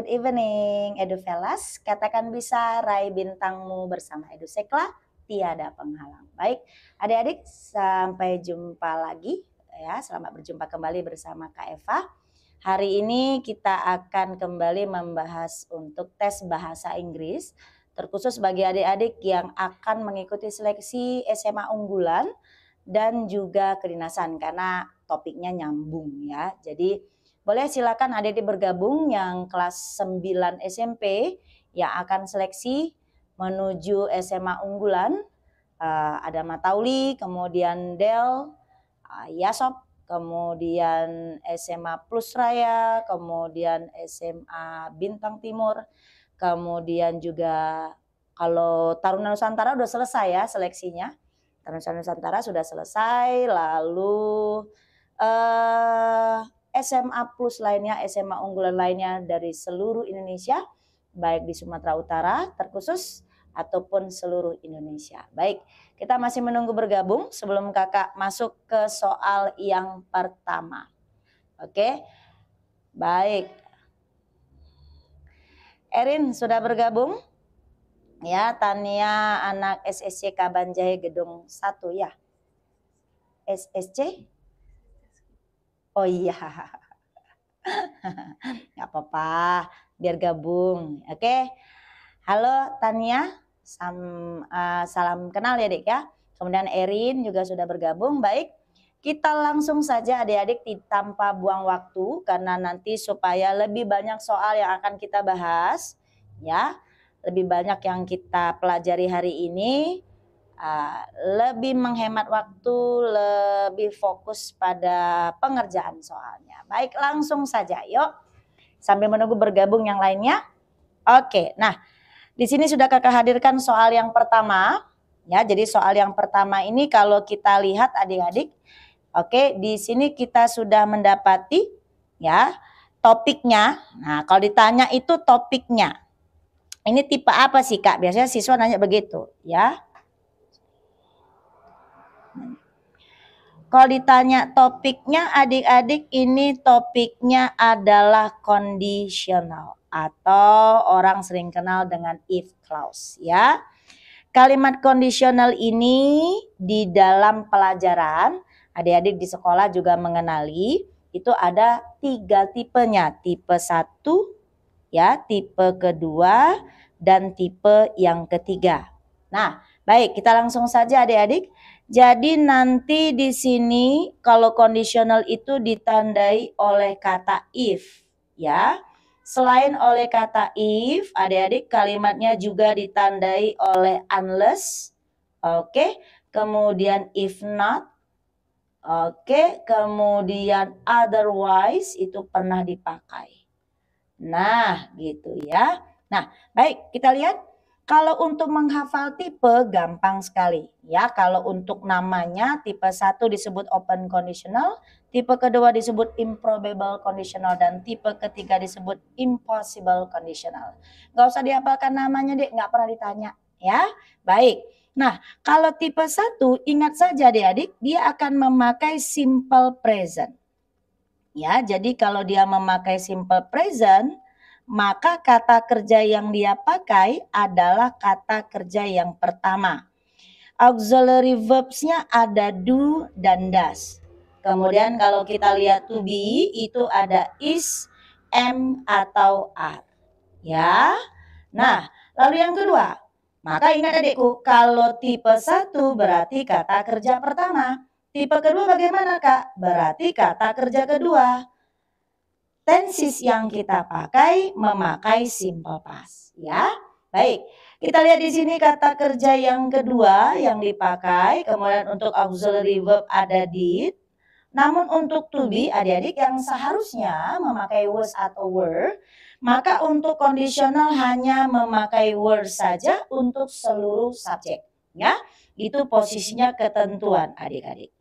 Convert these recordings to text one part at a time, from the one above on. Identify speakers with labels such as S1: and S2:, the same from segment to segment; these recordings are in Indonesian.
S1: good evening Eduvelas. Katakan bisa, raih bintangmu bersama Edusekla, tiada penghalang. Baik, adik-adik sampai jumpa lagi ya. Selamat berjumpa kembali bersama Kak Eva. Hari ini kita akan kembali membahas untuk tes bahasa Inggris, terkhusus bagi adik-adik yang akan mengikuti seleksi SMA unggulan dan juga kedinasan karena topiknya nyambung ya. Jadi boleh silakan adik-adik bergabung yang kelas 9 SMP yang akan seleksi menuju SMA unggulan. Ada Matauli, kemudian Del, Yasop, kemudian SMA Plus Raya, kemudian SMA Bintang Timur, kemudian juga kalau Taruna Nusantara udah selesai ya seleksinya. Taruna Nusantara sudah selesai, lalu SMA Plus lainnya, SMA unggulan lainnya dari seluruh Indonesia, baik di Sumatera Utara terkhusus ataupun seluruh Indonesia. Baik, kita masih menunggu bergabung sebelum kakak masuk ke soal yang pertama. Oke, baik. Erin sudah bergabung? Ya, Tania anak SSC Kabanjahe Gedung 1 ya. SSC? Oh iya, nggak apa-apa, biar gabung. Oke, halo Tania, salam kenal ya Dek ya. Kemudian Erin juga sudah bergabung. Baik, kita langsung saja adik-adik tanpa buang waktu karena nanti supaya lebih banyak soal yang akan kita bahas ya, lebih banyak yang kita pelajari hari ini. Lebih menghemat waktu, lebih fokus pada pengerjaan soalnya. Baik, langsung saja yuk. Sambil menunggu bergabung yang lainnya. Oke, nah di sini sudah kakak hadirkan soal yang pertama. Ya, jadi soal yang pertama ini kalau kita lihat adik-adik, oke, di sini kita sudah mendapati ya topiknya. Nah, kalau ditanya itu topiknya. Ini tipe apa sih Kak? Biasanya siswa nanya begitu ya. Kalau ditanya topiknya adik-adik, ini topiknya adalah conditional atau orang sering kenal dengan if clause ya. Kalimat conditional ini di dalam pelajaran adik-adik di sekolah juga mengenali itu ada 3 tipenya, tipe 1 ya, tipe kedua dan tipe yang ketiga. Nah, baik, kita langsung saja adik-adik. Jadi nanti di sini kalau conditional itu ditandai oleh kata if ya. Selain oleh kata if, adik-adik kalimatnya juga ditandai oleh unless. Oke, kemudian if not. Oke, kemudian otherwise itu pernah dipakai. Nah, gitu ya. Nah, baik, kita lihat. Kalau untuk menghafal tipe gampang sekali ya. Kalau untuk namanya tipe 1 disebut open conditional, tipe kedua disebut improbable conditional dan tipe ketiga disebut impossible conditional. Gak usah dihafalkan namanya Dek, gak pernah ditanya ya. Baik. Nah, kalau tipe 1 ingat saja adik-adik, dia akan memakai simple present. Ya, jadi kalau dia memakai simple present, maka kata kerja yang dia pakai adalah kata kerja yang pertama. Auxiliary verbs-nya ada do dan does. Kemudian kalau kita lihat to be itu ada is, am atau are. Ya. Nah, lalu yang kedua. Maka ingat adikku, kalau tipe 1 berarti kata kerja pertama. Tipe kedua bagaimana Kak? Berarti kata kerja kedua. Tenses yang kita pakai memakai simple past ya. Baik, kita lihat di sini kata kerja yang kedua yang dipakai, kemudian untuk auxiliary verb ada did. Namun untuk to be adik-adik yang seharusnya memakai was atau were, maka untuk conditional hanya memakai were saja untuk seluruh subjek ya. Itu posisinya ketentuan adik-adik.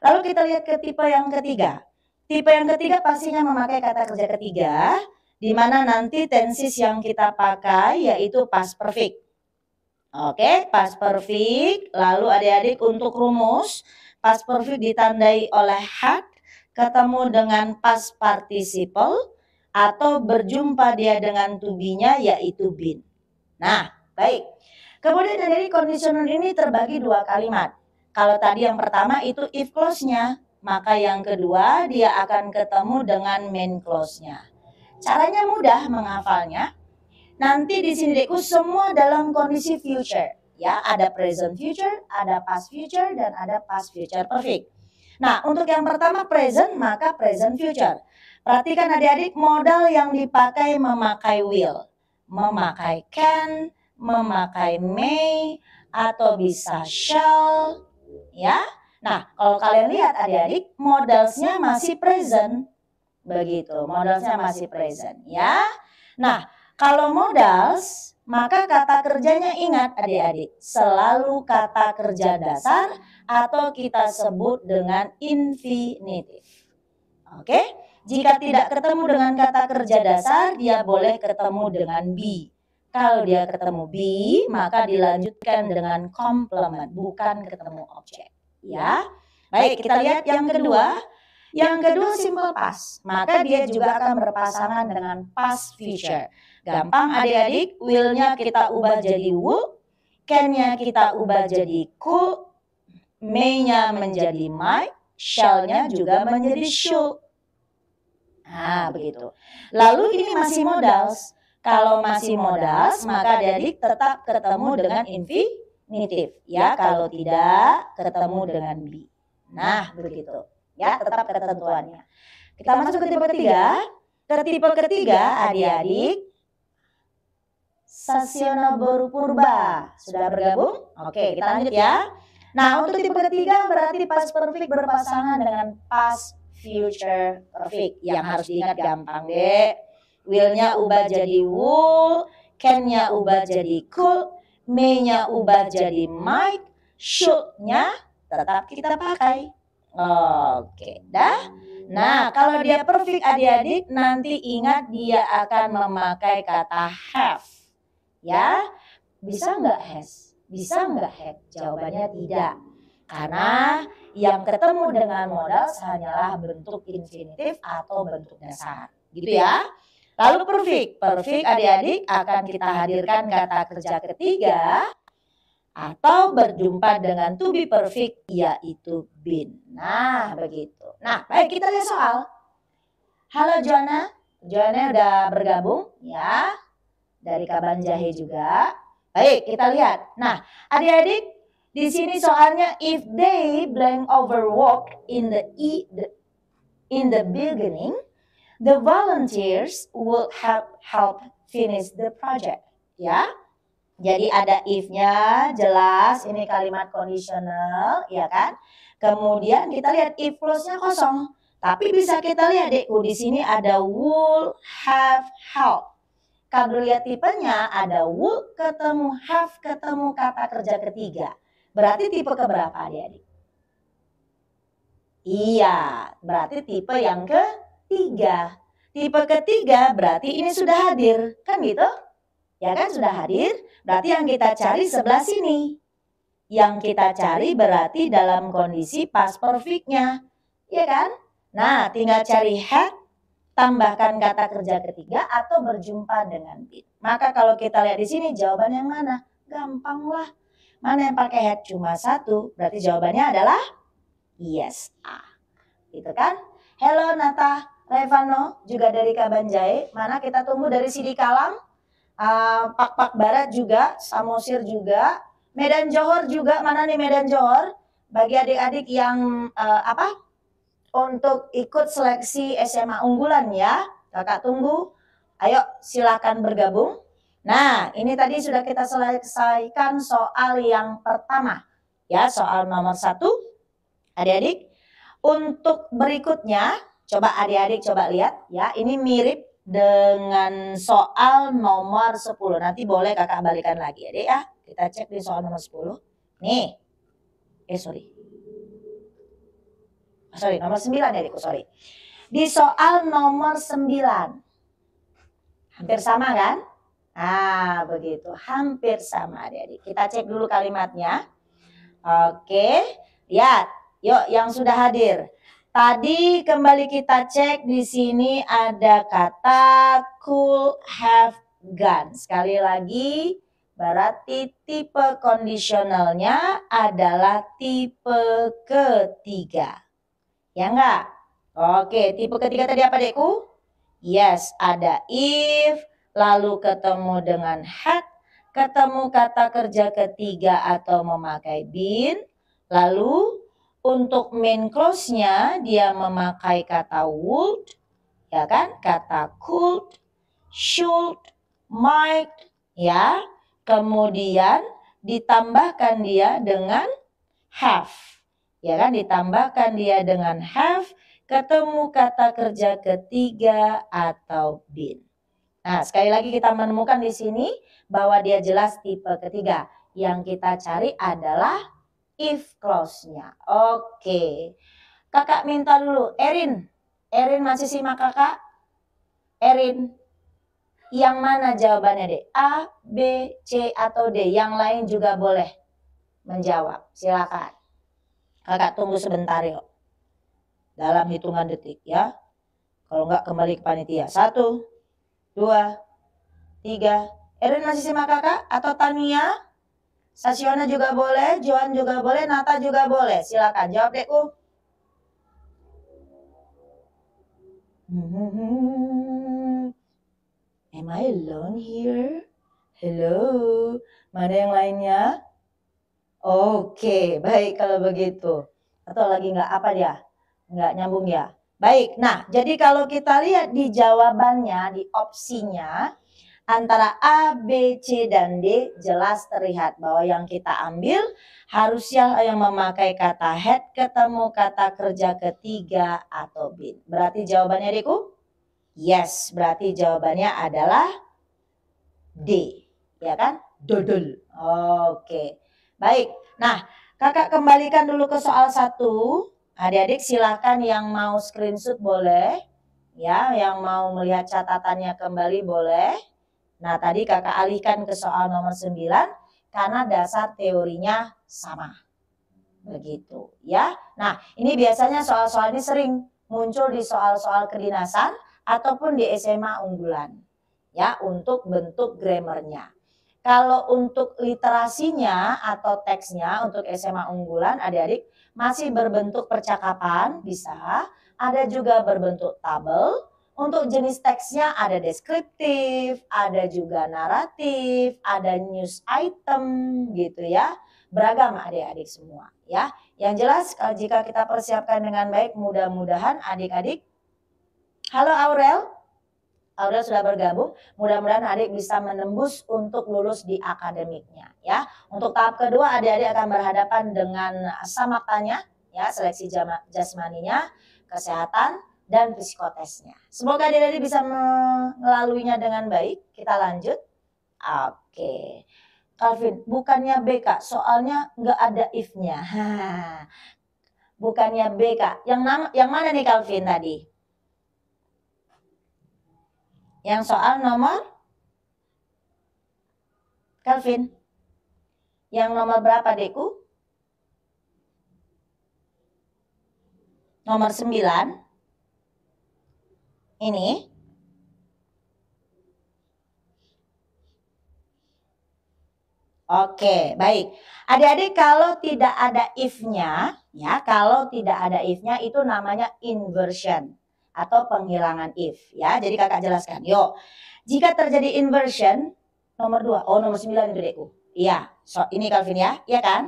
S1: Lalu kita lihat ke tipe yang ketiga. Tipe yang ketiga pastinya memakai kata kerja ketiga, di mana nanti tenses yang kita pakai yaitu past perfect. Oke, past perfect. Lalu adik-adik untuk rumus, past perfect ditandai oleh had, ketemu dengan past participle, atau berjumpa dia dengan to be-nya yaitu been. Nah, baik. Kemudian dari conditional ini terbagi dua kalimat. Kalau tadi yang pertama itu if clause-nya, maka yang kedua dia akan ketemu dengan main clause-nya. Caranya mudah menghafalnya. Nanti di sini Dekku semua dalam kondisi future. Ya, ada present future, ada past future, dan ada past future perfect. Nah, untuk yang pertama present, maka present future. Perhatikan adik-adik, modal yang dipakai memakai will, memakai can, memakai may, atau bisa shall, ya. Nah, kalau kalian lihat adik-adik, modalnya masih present. Begitu, modalnya masih present, ya. Nah, kalau modals, maka kata kerjanya ingat adik-adik, selalu kata kerja dasar atau kita sebut dengan infinitive. Oke, jika tidak ketemu dengan kata kerja dasar, dia boleh ketemu dengan be. Kalau dia ketemu be, maka dilanjutkan dengan complement, bukan ketemu objek. Ya, baik, kita lihat yang kedua. Yang kedua simple past, maka dia juga akan berpasangan dengan past future. Gampang adik-adik, will-nya kita ubah jadi would, can-nya kita ubah jadi could, may-nya menjadi might, shall-nya juga menjadi should. Nah, begitu. Lalu ini masih modals. Kalau masih modals, maka adik-adik tetap ketemu dengan infinitive. Ya, kalau tidak ketemu dengan be. Nah, begitu. Ya, tetap ketentuannya. Kita masuk ke tipe ketiga. Ke tipe ketiga, adik-adik, Sasyono Boru Purba. Sudah bergabung? Oke, kita lanjut ya. Nah, untuk tipe ketiga berarti past perfect berpasangan dengan past future perfect. Yang harus diingat gampang deh. Will-nya ubah jadi would, can-nya ubah jadi could, may-nya ubah jadi might, should-nya tetap kita pakai. Oke, dah. Nah, kalau dia perfect adik-adik, nanti ingat dia akan memakai kata have. Ya, bisa nggak has? Bisa nggak have? Jawabannya tidak. Karena yang ketemu dengan modal hanyalah bentuk infinitif atau bentuk dasar. Gitu ya. Lalu perfect. Perfect adik-adik akan kita hadirkan kata kerja ketiga atau berjumpa dengan to be perfect yaitu been. Nah, begitu. Nah, baik kita lihat soal. Halo Joanna. Joanna udah bergabung ya. Dari Kaban Jahe juga. Baik, kita lihat. Nah, adik-adik di sini soalnya if they blank over work in the beginning, the volunteers will help finish the project. Ya. Jadi ada if-nya jelas, ini kalimat conditional, ya kan? Kemudian kita lihat if clause-nya kosong. Tapi bisa kita lihat deh, di sini ada would, have, help. Kalau lihat tipenya ada would ketemu have ketemu kata kerja ketiga. Berarti tipe keberapa adik-adik? Iya, berarti tipe yang ketiga. Tipe ketiga berarti ini sudah hadir, kan gitu? Ya kan sudah hadir, berarti yang kita cari sebelah sini. Yang kita cari berarti dalam kondisi past perfect-nya. Ya kan? Nah, tinggal cari had, tambahkan kata kerja ketiga atau berjumpa dengan been. Maka kalau kita lihat di sini jawaban yang mana? Gampang lah. Mana yang pakai had cuma satu, berarti jawabannya adalah yes, A. Gitu kan? Hello Nata Revano, juga dari Kabanjai. Mana kita tunggu dari Sidi Kalam. Pak Barat juga, Samosir juga, Medan Johor juga. Mana nih Medan Johor? Bagi adik-adik yang untuk ikut seleksi SMA unggulan ya, kakak tunggu. Ayo silakan bergabung. Nah, ini tadi sudah kita selesaikan soal yang pertama, ya soal nomor 1. Adik-adik, untuk berikutnya, coba adik-adik coba lihat ya, ini mirip dengan soal nomor 10. Nanti boleh kakak balikan lagi adik ya. Kita cek di soal nomor 10. Nih. Nomor 9 adikku, sorry. Di soal nomor 9. Hampir sama kan? Nah, begitu. Hampir sama adik-adik. Kita cek dulu kalimatnya. Oke. Lihat. Yuk yang sudah hadir. Tadi kembali kita cek di sini ada kata could have gone. Sekali lagi, berarti tipe kondisionalnya adalah tipe ketiga. Ya enggak? Oke, tipe ketiga tadi apa, Dekku? Yes, ada if, lalu ketemu dengan had, ketemu kata kerja ketiga atau memakai been, lalu untuk main clause-nya dia memakai kata would, ya kan? Kata could, should, might, ya. Kemudian ditambahkan dia dengan have, ya kan? Ditambahkan dia dengan have, ketemu kata kerja ketiga atau been. Nah, sekali lagi kita menemukan di sini bahwa dia jelas tipe ketiga. Yang kita cari adalah if clause-nya. Oke. Kakak minta dulu, Erin. Erin masih simak kakak? Erin. Yang mana jawabannya, Dek? A, B, C, atau D? Yang lain juga boleh menjawab. Silakan. Kakak tunggu sebentar yuk. Dalam hitungan detik ya. Kalau enggak kembali ke panitia. 1, 2, 3. Erin masih simak kakak? Atau Tania? Sasiona juga boleh, Joan juga boleh, Nata juga boleh. Silakan jawab, Dekku. Am I alone here? Hello. Mana yang lainnya? Oke, baik kalau begitu. Atau lagi nggak apa dia? Nggak nyambung ya? Baik, nah jadi kalau kita lihat di jawabannya, di opsinya, antara A, B, C, dan D jelas terlihat bahwa yang kita ambil harusnya yang memakai kata had ketemu kata kerja ketiga atau been. Berarti jawabannya Deku? Yes, berarti jawabannya adalah D. Ya kan? Dodol. Oke. Baik. Nah, kakak kembalikan dulu ke soal 1. Adik-adik silakan yang mau screenshot boleh. Ya, yang mau melihat catatannya kembali boleh. Nah, tadi kakak alihkan ke soal nomor 9 karena dasar teorinya sama. Begitu, ya. Nah, ini biasanya soal-soal ini sering muncul di soal-soal kedinasan ataupun di SMA unggulan. Ya, untuk bentuk grammarnya. Kalau untuk literasinya atau teksnya untuk SMA unggulan adik-adik masih berbentuk percakapan bisa, ada juga berbentuk tabel. Untuk jenis teksnya ada deskriptif, ada juga naratif, ada news item gitu ya. Beragam adik-adik semua ya. Yang jelas jika kita persiapkan dengan baik mudah-mudahan adik-adik. Halo Aurel. Aurel sudah bergabung, mudah-mudahan adik bisa menembus untuk lulus di akademiknya ya. Untuk tahap kedua adik-adik akan berhadapan dengan samatanya ya, seleksi jasmaninya, kesehatan dan psikotesnya. Semoga adik-adik bisa melaluinya dengan baik. Kita lanjut. Oke. Calvin, bukannya B Kak, soalnya nggak ada if-nya. Bukannya B Kak. Yang mana nih Calvin tadi? Yang soal nomor Calvin. Yang nomor berapa, Deku? Nomor 9. Ini. Oke, baik. Adik-adik kalau tidak ada if-nya, ya, kalau tidak ada if-nya itu namanya inversion atau penghilangan if ya. Jadi kakak jelaskan. Yuk. Jika terjadi inversion nomor 2. Oh, nomor 9 itu Dekku. Iya, so ini Calvin ya. Iya kan?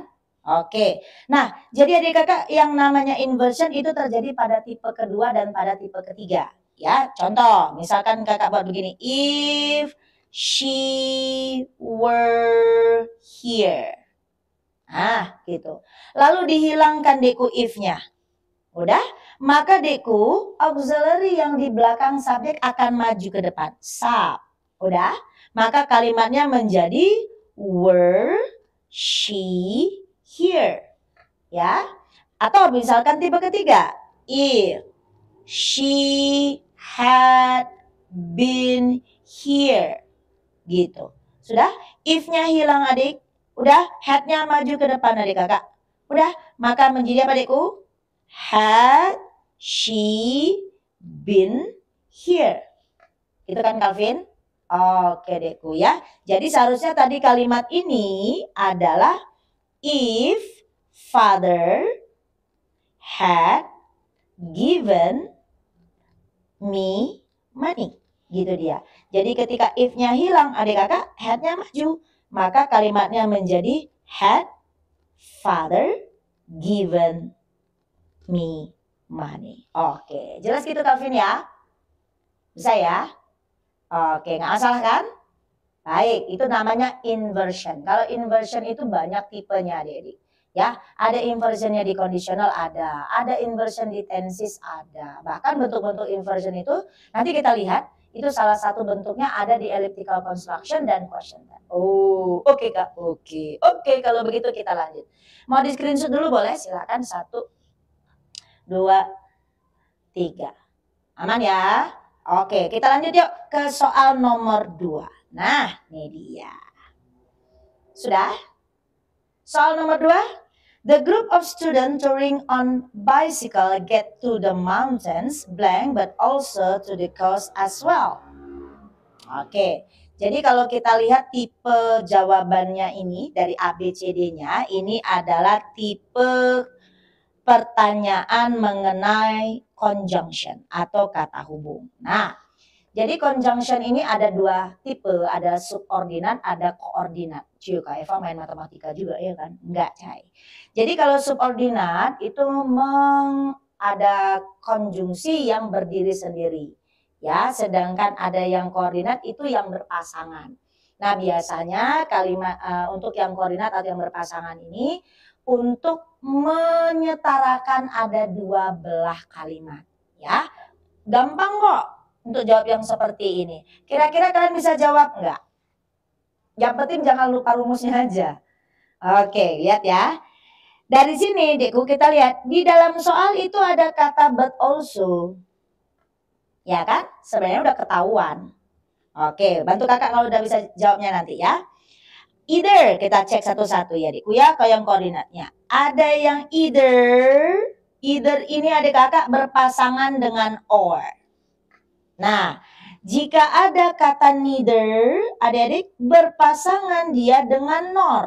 S1: Oke. Nah, jadi adik kakak yang namanya inversion itu terjadi pada tipe kedua dan pada tipe ketiga. Ya, contoh, misalkan kakak buat begini. If she were here. Nah, gitu. Lalu dihilangkan Dekku if-nya. Udah? Maka Dekku, auxiliary yang di belakang subjek akan maju ke depan. Sub. Udah? Maka kalimatnya menjadi were she here. Ya? Atau misalkan tipe ketiga. If she had been here. Gitu. Sudah? If-nya hilang adik. Udah? Had-nya maju ke depan adik kakak. Udah? Maka menjadi apa Dekku? Had she been here. Itu kan Calvin? Oke dekku ya. Jadi seharusnya tadi kalimat ini adalah if father had given me money. Gitu dia. Jadi ketika if-nya hilang adik kakak, had-nya maju. Maka kalimatnya menjadi had father given me money. Oke, jelas gitu Calvin ya? Bisa ya? Oke, nggak masalah kan? Baik, itu namanya inversion. Kalau inversion itu banyak tipenya adik-adik. Ya, ada inversionnya di conditional ada inversion di tenses ada. Bahkan bentuk-bentuk inversion itu nanti kita lihat itu salah satu bentuknya ada di elliptical construction dan question tense. Oh, oke Kak. Oke, kalau begitu kita lanjut. Mau di screenshot dulu boleh? Silakan 1, 2, 3. Aman ya? Oke, kita lanjut yuk ke soal nomor 2. Nah, ini dia. Sudah? Soal nomor 2. The group of students touring on bicycle get to the mountains blank but also to the coast as well. Oke, jadi kalau kita lihat tipe jawabannya ini dari ABCD-nya, ini adalah tipe pertanyaan mengenai conjunction atau kata hubung. Nah, jadi conjunction ini ada 2 tipe, ada subordinat, ada koordinat. Cuy, Kak Eva main matematika juga ya kan? Enggak, Cai. Jadi kalau subordinat itu ada konjungsi yang berdiri sendiri. Ya, sedangkan ada yang koordinat itu yang berpasangan. Nah, biasanya kalimat untuk yang koordinat atau yang berpasangan ini untuk menyetarakan ada 2 belah kalimat. Ya, gampang kok untuk jawab yang seperti ini. Kira-kira kalian bisa jawab enggak? Yang penting jangan lupa rumusnya aja. Oke, lihat ya. Dari sini, Dekku, kita lihat. Di dalam soal itu ada kata but also. Ya kan? Sebenarnya udah ketahuan. Oke, bantu kakak kalau udah bisa jawabnya nanti ya. Either, kita cek satu-satu ya, Dekku ya, ke yang koordinatnya. Ada yang either ini adik kakak berpasangan dengan or. Nah, jika ada kata neither, adik-adik berpasangan dia dengan nor.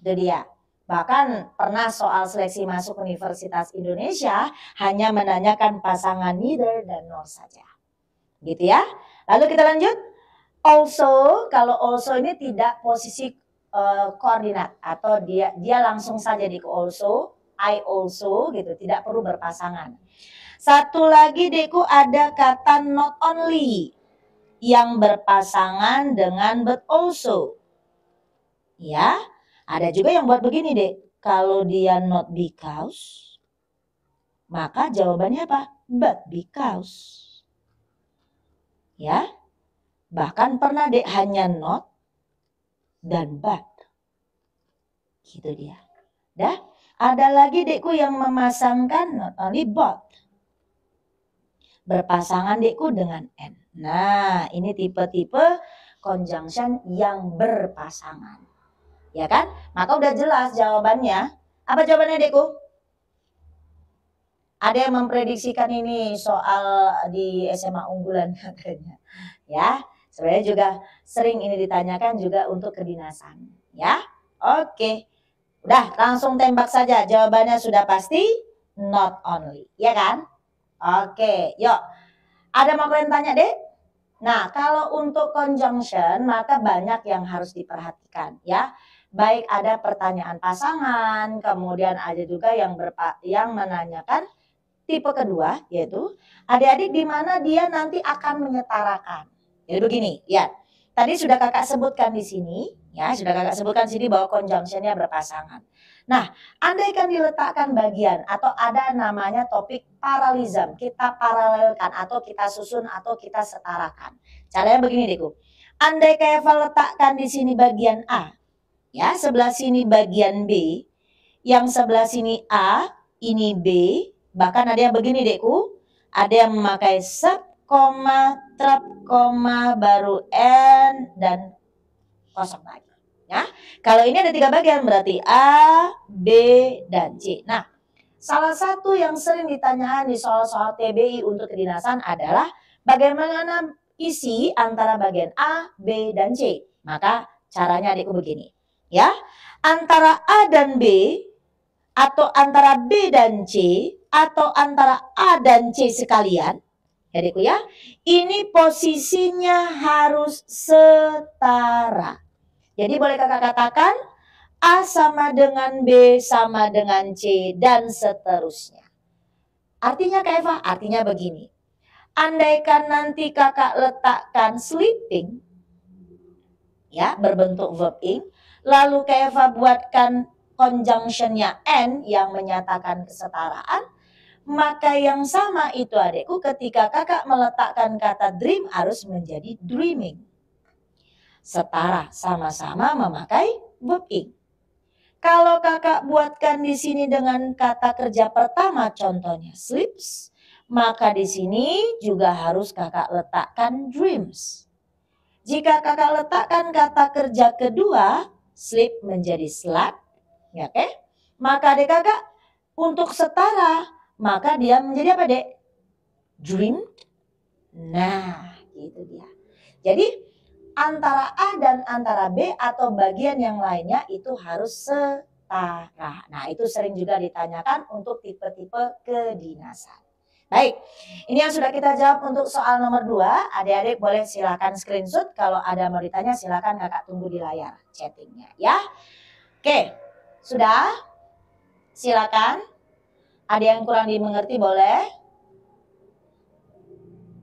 S1: Itu dia. Bahkan pernah soal seleksi masuk Universitas Indonesia hanya menanyakan pasangan neither dan nor saja. Gitu ya. Lalu kita lanjut. Also, kalau also ini tidak posisi koordinat atau dia langsung saja di also, I also gitu, tidak perlu berpasangan. Satu lagi Dekku ada kata not only yang berpasangan dengan but also. Ya, ada juga yang buat begini Dek. Kalau dia not because, maka jawabannya apa? But because. Ya, bahkan pernah Dek hanya not dan but. Gitu dia. Dah, ada lagi Dekku yang memasangkan not only but. Berpasangan Dekku dengan N. Nah, ini tipe-tipe conjunction yang berpasangan. Ya kan? Maka udah jelas jawabannya. Apa jawabannya Dekku? Ada yang memprediksikan ini soal di SMA unggulan katanya. Ya, sebenarnya juga sering ini ditanyakan juga untuk kedinasan. Ya, oke. Udah, langsung tembak saja. Jawabannya sudah pasti not only. Ya kan? Oke, yuk. Ada mau kalian tanya deh? Nah, kalau untuk conjunction maka banyak yang harus diperhatikan ya. Baik ada pertanyaan pasangan, kemudian ada juga yang menanyakan tipe kedua yaitu adik-adik di mana dia nanti akan menyetarakan. Jadi begini, ya. Tadi sudah kakak sebutkan di sini, ya, sudah kakak sebutkan di sini bahwa conjunctionnya berpasangan. Nah, andaikan diletakkan bagian atau ada namanya topik paralelism, kita paralelkan atau kita susun atau kita setarakan. Caranya begini Dekku. Andai kayak letakkan di sini bagian A, ya, sebelah sini bagian B, yang sebelah sini A, ini B, bahkan ada yang begini Dekku, ada yang memakai sub, koma, trap, koma, baru N, dan kosong lagi. Ya, kalau ini ada 3 bagian berarti A, B, dan C. Nah, Salah satu yang sering ditanyakan di soal-soal TBI untuk kedinasan adalah bagaimana isi antara bagian A, B, dan C. Maka caranya adikku begini. Ya, antara A dan B, atau antara B dan C, atau antara A dan C sekalian, adikku ya, ini posisinya harus setara. Jadi boleh kakak katakan A sama dengan B sama dengan C dan seterusnya. Artinya Kak Eva, artinya begini. Andaikan nanti kakak letakkan sleeping, ya berbentuk verb ing, lalu Kak Eva buatkan conjunctionnya and yang menyatakan kesetaraan, maka yang sama itu adikku ketika kakak meletakkan kata dream harus menjadi dreaming. Setara, sama-sama memakai verb ing. Kalau kakak buatkan di sini dengan kata kerja pertama contohnya sleeps, maka di sini juga harus kakak letakkan dreams. Jika kakak letakkan kata kerja kedua, sleep menjadi slept, ya oke? Maka dek kakak untuk setara, maka dia menjadi apa dek? Dream. Nah, gitu dia. Jadi antara A dan antara B atau bagian yang lainnya itu harus setara. Nah, itu sering juga ditanyakan untuk tipe-tipe kedinasan. Baik, ini yang sudah kita jawab untuk soal nomor 2. Adik-adik boleh silakan screenshot. Kalau ada mau ditanya silakan kakak tunggu di layar chattingnya ya. Oke, sudah? Silakan. Ada yang kurang dimengerti boleh?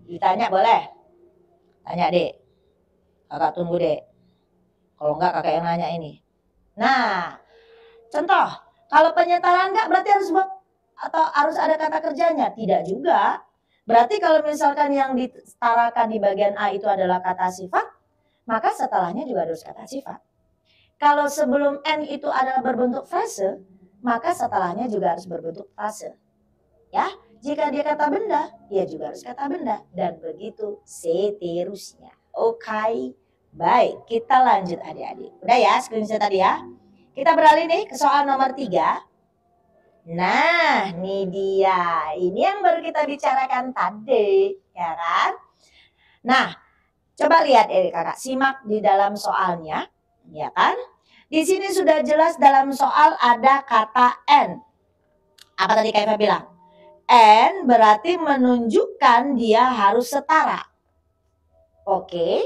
S1: Ditanya boleh? Tanya dek. Kakak tunggu deh. Kalau enggak kakak yang nanya ini. Nah, contoh. Kalau penyetaraan enggak berarti harus buat atau harus ada kata kerjanya? Tidak juga. Berarti kalau misalkan yang disetarakan di bagian A itu adalah kata sifat, maka setelahnya juga harus kata sifat. Kalau sebelum N itu adalah berbentuk frase, maka setelahnya juga harus berbentuk frase. Ya, jika dia kata benda, dia juga harus kata benda. Dan begitu seterusnya. Oke, baik, kita lanjut adik-adik. Udah ya screenshot tadi ya. Kita beralih nih ke soal nomor 3. Nah, ini dia. Ini yang baru kita bicarakan tadi, ya kan? Nah, coba lihat kakak, simak di dalam soalnya, ya kan? Di sini sudah jelas dalam soal ada kata N. Apa tadi Kak Eva bilang? N berarti menunjukkan dia harus setara. Oke,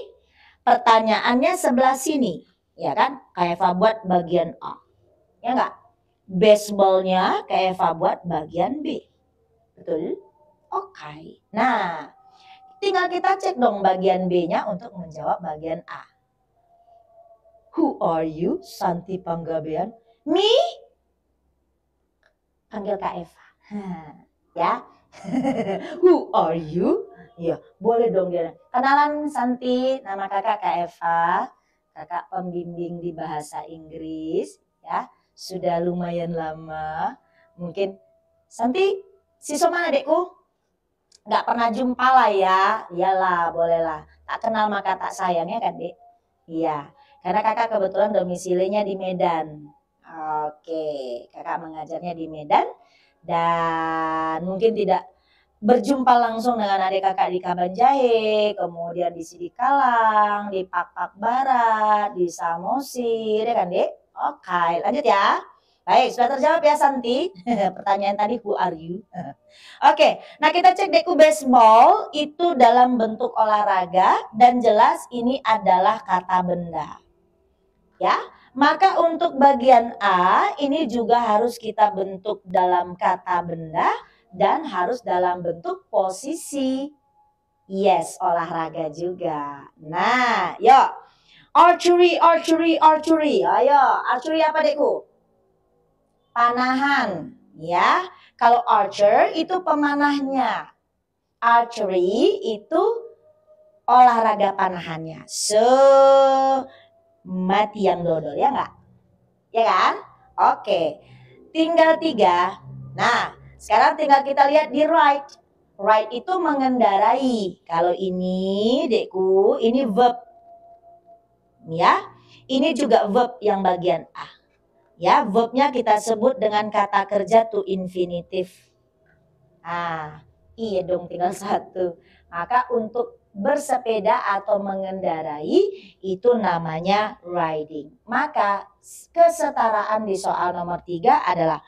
S1: pertanyaannya sebelah sini, ya kan? Kak Eva buat bagian A, ya enggak? Baseballnya Kak Eva buat bagian B, betul? Oke, nah tinggal kita cek dong bagian B-nya untuk menjawab bagian A. Who are you? Santi Panggabean. Me? Panggil Kak Eva, ya. Who are you? Iya, boleh dong dia. Kenalan Santi, nama kakak Kak Eva. Kakak pembimbing di bahasa Inggris, ya. Sudah lumayan lama. Mungkin Santi, si Soma adekku? Nggak pernah jumpa lah ya. Iyalah, bolehlah. Tak kenal maka tak sayang ya kan, Dek? Iya, karena kakak kebetulan domisilinya di Medan. Oke, kakak mengajarnya di Medan. Dan mungkin tidak berjumpa langsung dengan adik kakak di Kabanjahe, kemudian di Sidikalang, di Pakpak Barat, di Samosir, ya kan dek? Oke, lanjut ya. Baik, sudah terjawab ya Santi. Pertanyaan tadi, who are you? Oke, nah kita cek dekku baseball itu dalam bentuk olahraga dan jelas ini adalah kata benda. Ya, maka untuk bagian A ini juga harus kita bentuk dalam kata benda dan harus dalam bentuk posisi. Yes, olahraga juga. Nah, yuk. Archery, archery, archery. Ayo, archery apa dekku? Panahan, ya. Kalau archer itu pemanahnya. Archery itu olahraga panahannya. So, mati yang dodol, ya enggak? Ya kan? Oke. Tinggal 3. Nah, sekarang tinggal kita lihat di right. Right itu mengendarai. Kalau ini, dekku, ini verb. Ya. Ini juga verb yang bagian A. Ya, verbnya kita sebut dengan kata kerja to infinitive. Iya dong, tinggal satu. Maka untuk bersepeda atau mengendarai itu namanya riding. Maka kesetaraan di soal nomor 3 adalah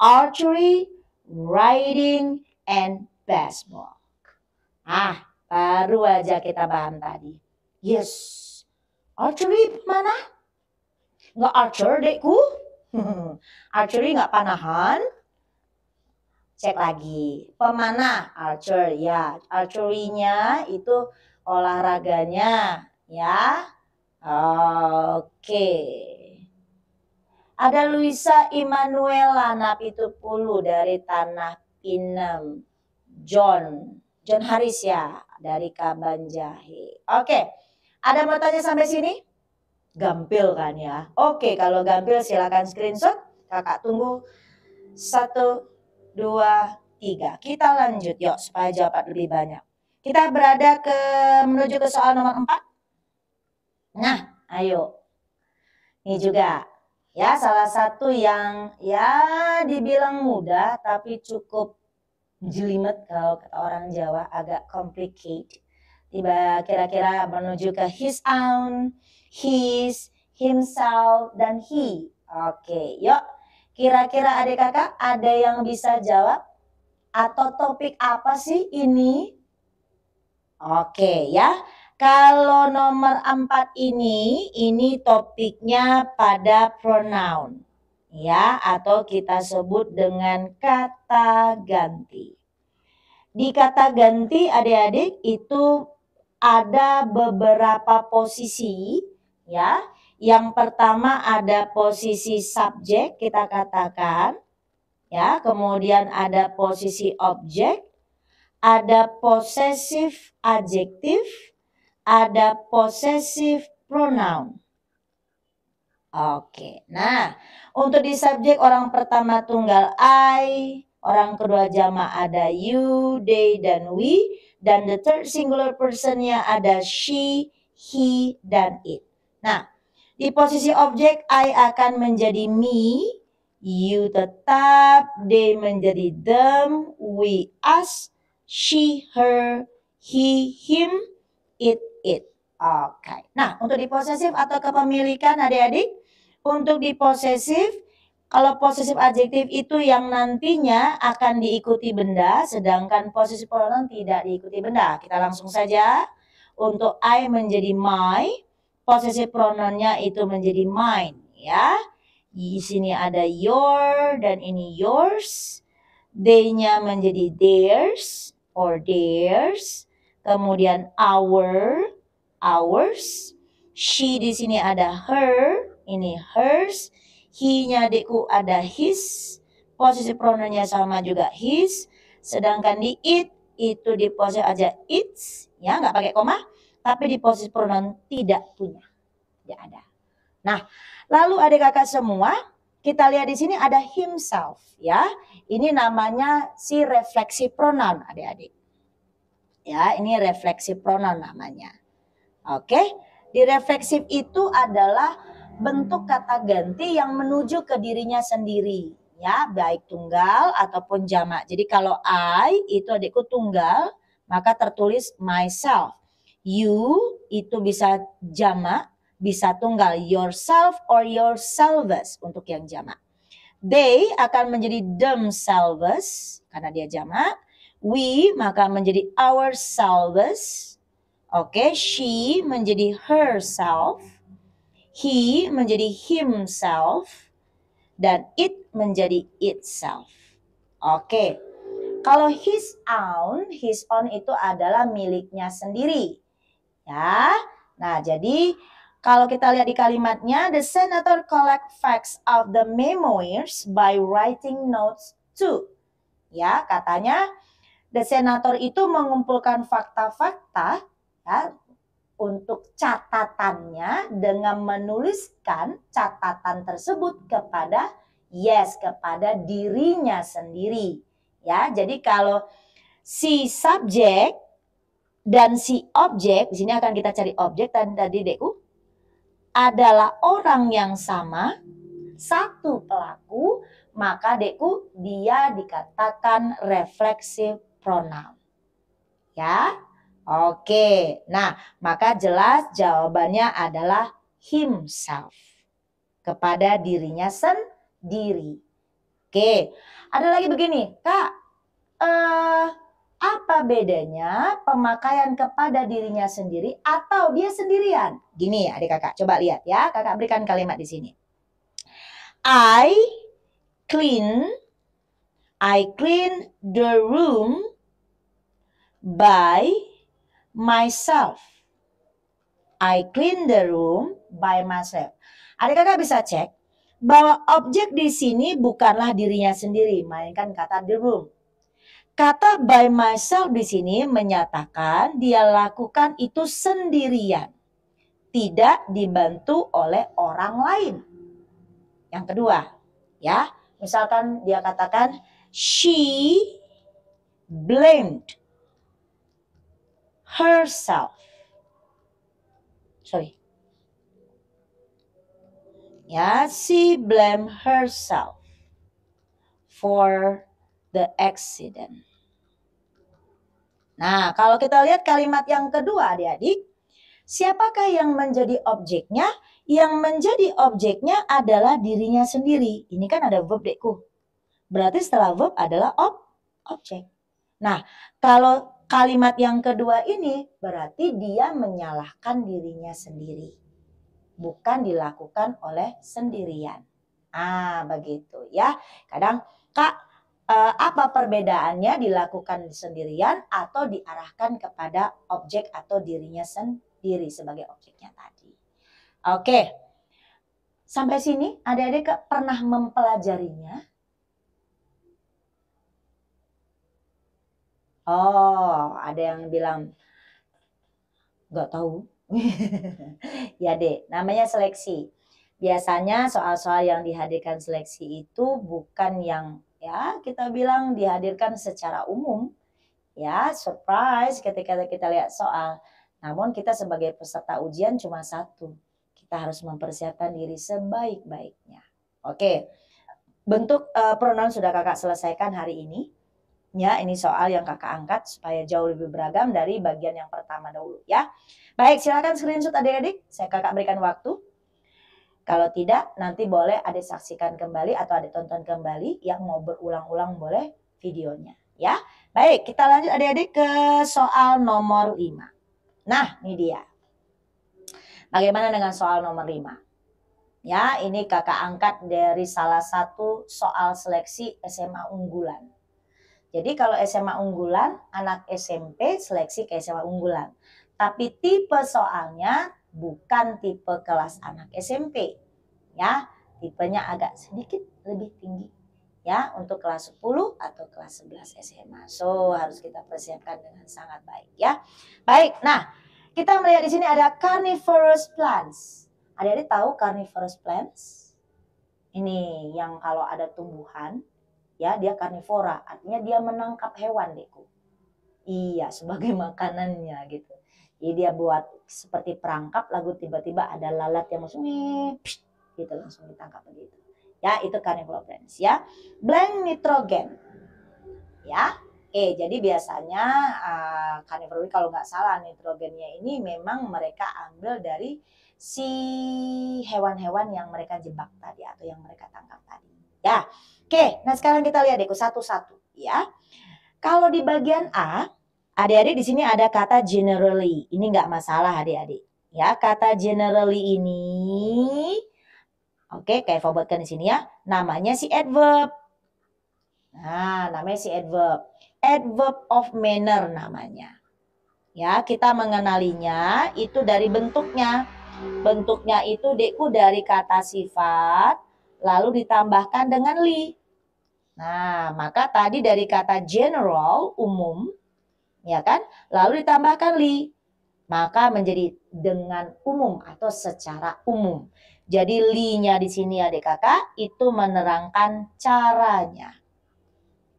S1: archery, riding, and baseball. Baru aja kita paham tadi. Yes. Archery mana? Nggak archer, dekku. Archery nggak panahan. Cek lagi. Pemanah, archer. Ya, archery-nya itu olahraganya. Ya. Oke. Ada Luisa Emanuela Napitupulu dari Tanah Pinem. John Haris ya, dari Kabanjahe. Oke. Ada mau tanya sampai sini? Gampil kan ya? Oke, kalau gampil silakan screenshot. Kakak tunggu 1, 2, 3. Kita lanjut yuk supaya jawaban lebih banyak. Kita menuju ke soal nomor 4. Nah, ayo. Ini juga ya salah satu yang ya dibilang mudah tapi cukup jelimet kalau kata orang Jawa, agak complicated. Tiba kira-kira menuju ke his own, his, himself, dan he. Oke, yuk. Kira-kira adik kakak ada yang bisa jawab? Atau topik apa sih ini? Oke ya. Kalau nomor 4 ini topiknya pada pronoun. Ya, atau kita sebut dengan kata ganti. Di kata ganti adik-adik itu ada beberapa posisi ya. Yang pertama ada posisi subjek kita katakan ya, kemudian ada posisi objek, ada possessive adjektif, ada possessive pronoun. Oke. Nah, untuk di subjek orang pertama tunggal I, orang kedua jamak ada you, they, dan we. Dan the third singular personnya ada she, he, dan it. Nah, di posisi objek I akan menjadi me, you tetap, they menjadi them, we us, she, her, he, him, it. Oke. Nah, untuk di posesif atau kepemilikan adik-adik, untuk di posesif, kalau posesif adjektif itu yang nantinya akan diikuti benda, sedangkan posesif pronoun tidak diikuti benda. Kita langsung saja. Untuk I menjadi my, posesif pronounnya itu menjadi mine, ya. Di sini ada your dan ini yours. They-nya menjadi theirs or theirs. Kemudian ours. She di sini ada her, ini hers. He-nya adikku ada his. Posisi pronounnya sama juga his. Sedangkan di it itu di posisi aja its, ya nggak pakai koma. Tapi di posisi pronoun tidak punya, tidak ada. Nah, lalu adik kakak semua, kita lihat di sini ada himself, ya. Ini namanya si refleksi pronoun, adik-adik. Ya, ini refleksi pronoun namanya. Oke, di refleksif itu adalah bentuk kata ganti yang menuju ke dirinya sendiri, ya, baik tunggal ataupun jamak. Jadi kalau I itu adikku tunggal, maka tertulis myself. You itu bisa jamak, bisa tunggal, yourself or yourselves untuk yang jamak. They akan menjadi themselves karena dia jamak. We maka menjadi ourselves. Oke, she menjadi herself. He menjadi himself. Dan it menjadi itself. Oke. Kalau his own itu adalah miliknya sendiri. Ya. Nah, jadi kalau kita lihat di kalimatnya, the senator collect facts of the memoirs by writing notes too. Ya, katanya the senator itu mengumpulkan fakta-fakta ya, untuk catatannya dengan menuliskan catatan tersebut kepada dirinya sendiri. Ya, jadi kalau si subjek dan si objek, di sini akan kita cari objek tadi DU, adalah orang yang sama, satu pelaku, maka adikku dia dikatakan reflexive pronoun. Ya. Oke. Nah, maka jelas jawabannya adalah himself. Kepada dirinya sendiri. Oke. Ada lagi begini, Kak. Apa bedanya pemakaian kepada dirinya sendiri atau dia sendirian? Gini adik kakak, coba lihat ya. Kakak berikan kalimat di sini. I clean the room by myself. I clean the room by myself. Adik kakak bisa cek bahwa objek di sini bukanlah dirinya sendiri, melainkan kata the room. Kata by myself di sini menyatakan dia lakukan itu sendirian, tidak dibantu oleh orang lain. Yang kedua, ya, misalkan dia katakan she blamed herself. Ya, she blamed herself for the accident. Nah, kalau kita lihat kalimat yang kedua adik-adik, siapakah yang menjadi objeknya? Yang menjadi objeknya adalah dirinya sendiri. Ini kan ada verb dekku. Berarti setelah verb adalah objek. Nah, kalau kalimat yang kedua ini berarti dia menyalahkan dirinya sendiri. Bukan dilakukan oleh sendirian. Begitu ya. Kadang, Kak, apa perbedaannya dilakukan sendirian atau diarahkan kepada objek atau dirinya sendiri sebagai objeknya tadi. Oke. Sampai sini adik-adik pernah mempelajarinya? Oh, ada yang bilang nggak tahu. Ya dek, namanya seleksi. Biasanya soal-soal yang dihadirkan seleksi itu bukan yang ya kita bilang dihadirkan secara umum. Ya, surprise ketika kita lihat soal. Namun kita sebagai peserta ujian cuma satu. Kita harus mempersiapkan diri sebaik-baiknya. Oke, bentuk pronoun sudah kakak selesaikan hari ini. Ya, ini soal yang kakak angkat supaya jauh lebih beragam dari bagian yang pertama dahulu ya. Baik, silakan screenshot adik-adik. Saya kakak berikan waktu. Kalau tidak, nanti boleh adik saksikan kembali atau adik tonton kembali. Yang mau berulang-ulang boleh videonya ya. Baik, kita lanjut adik-adik ke soal nomor 5. Nah, ini dia. Bagaimana dengan soal nomor 5? Ya, ini kakak angkat dari salah satu soal seleksi SMA unggulan. Jadi kalau SMA unggulan, anak SMP seleksi ke SMA unggulan. Tapi tipe soalnya bukan tipe kelas anak SMP. Ya, tipenya agak sedikit lebih tinggi. Ya, untuk kelas 10 atau kelas 11 SMA. So, harus kita persiapkan dengan sangat baik ya. Baik, nah kita melihat di sini ada carnivorous plants. Adik-adik tahu carnivorous plants? Ini yang kalau ada tumbuhan, ya dia karnivora, artinya dia menangkap hewan dekku. Iya, sebagai makanannya gitu. Jadi dia buat seperti perangkap, lalu tiba-tiba ada lalat yang langsung gitu langsung ditangkap begitu. Ya, itu carnivorous plants ya. Blank nitrogen. Ya. Jadi biasanya carnivorous kalau nggak salah nitrogennya ini memang mereka ambil dari si hewan-hewan yang mereka jebak tadi atau yang mereka tangkap tadi. Ya. Oke, nah sekarang kita lihat deh satu-satu ya. Kalau di bagian A, adik-adik di sini ada kata generally. Ini nggak masalah adik-adik. Ya, kata generally ini, oke, kayak buatkan di sini ya. Namanya si adverb. Nah, namanya si adverb. Adverb of manner namanya. Ya, kita mengenalinya itu dari bentuknya. Bentuknya itu dekku dari kata sifat, lalu ditambahkan dengan li. Nah, maka tadi dari kata general, umum, ya kan? Lalu ditambahkan li. Maka menjadi dengan umum atau secara umum. Jadi li-nya di sini adik kakak itu menerangkan caranya.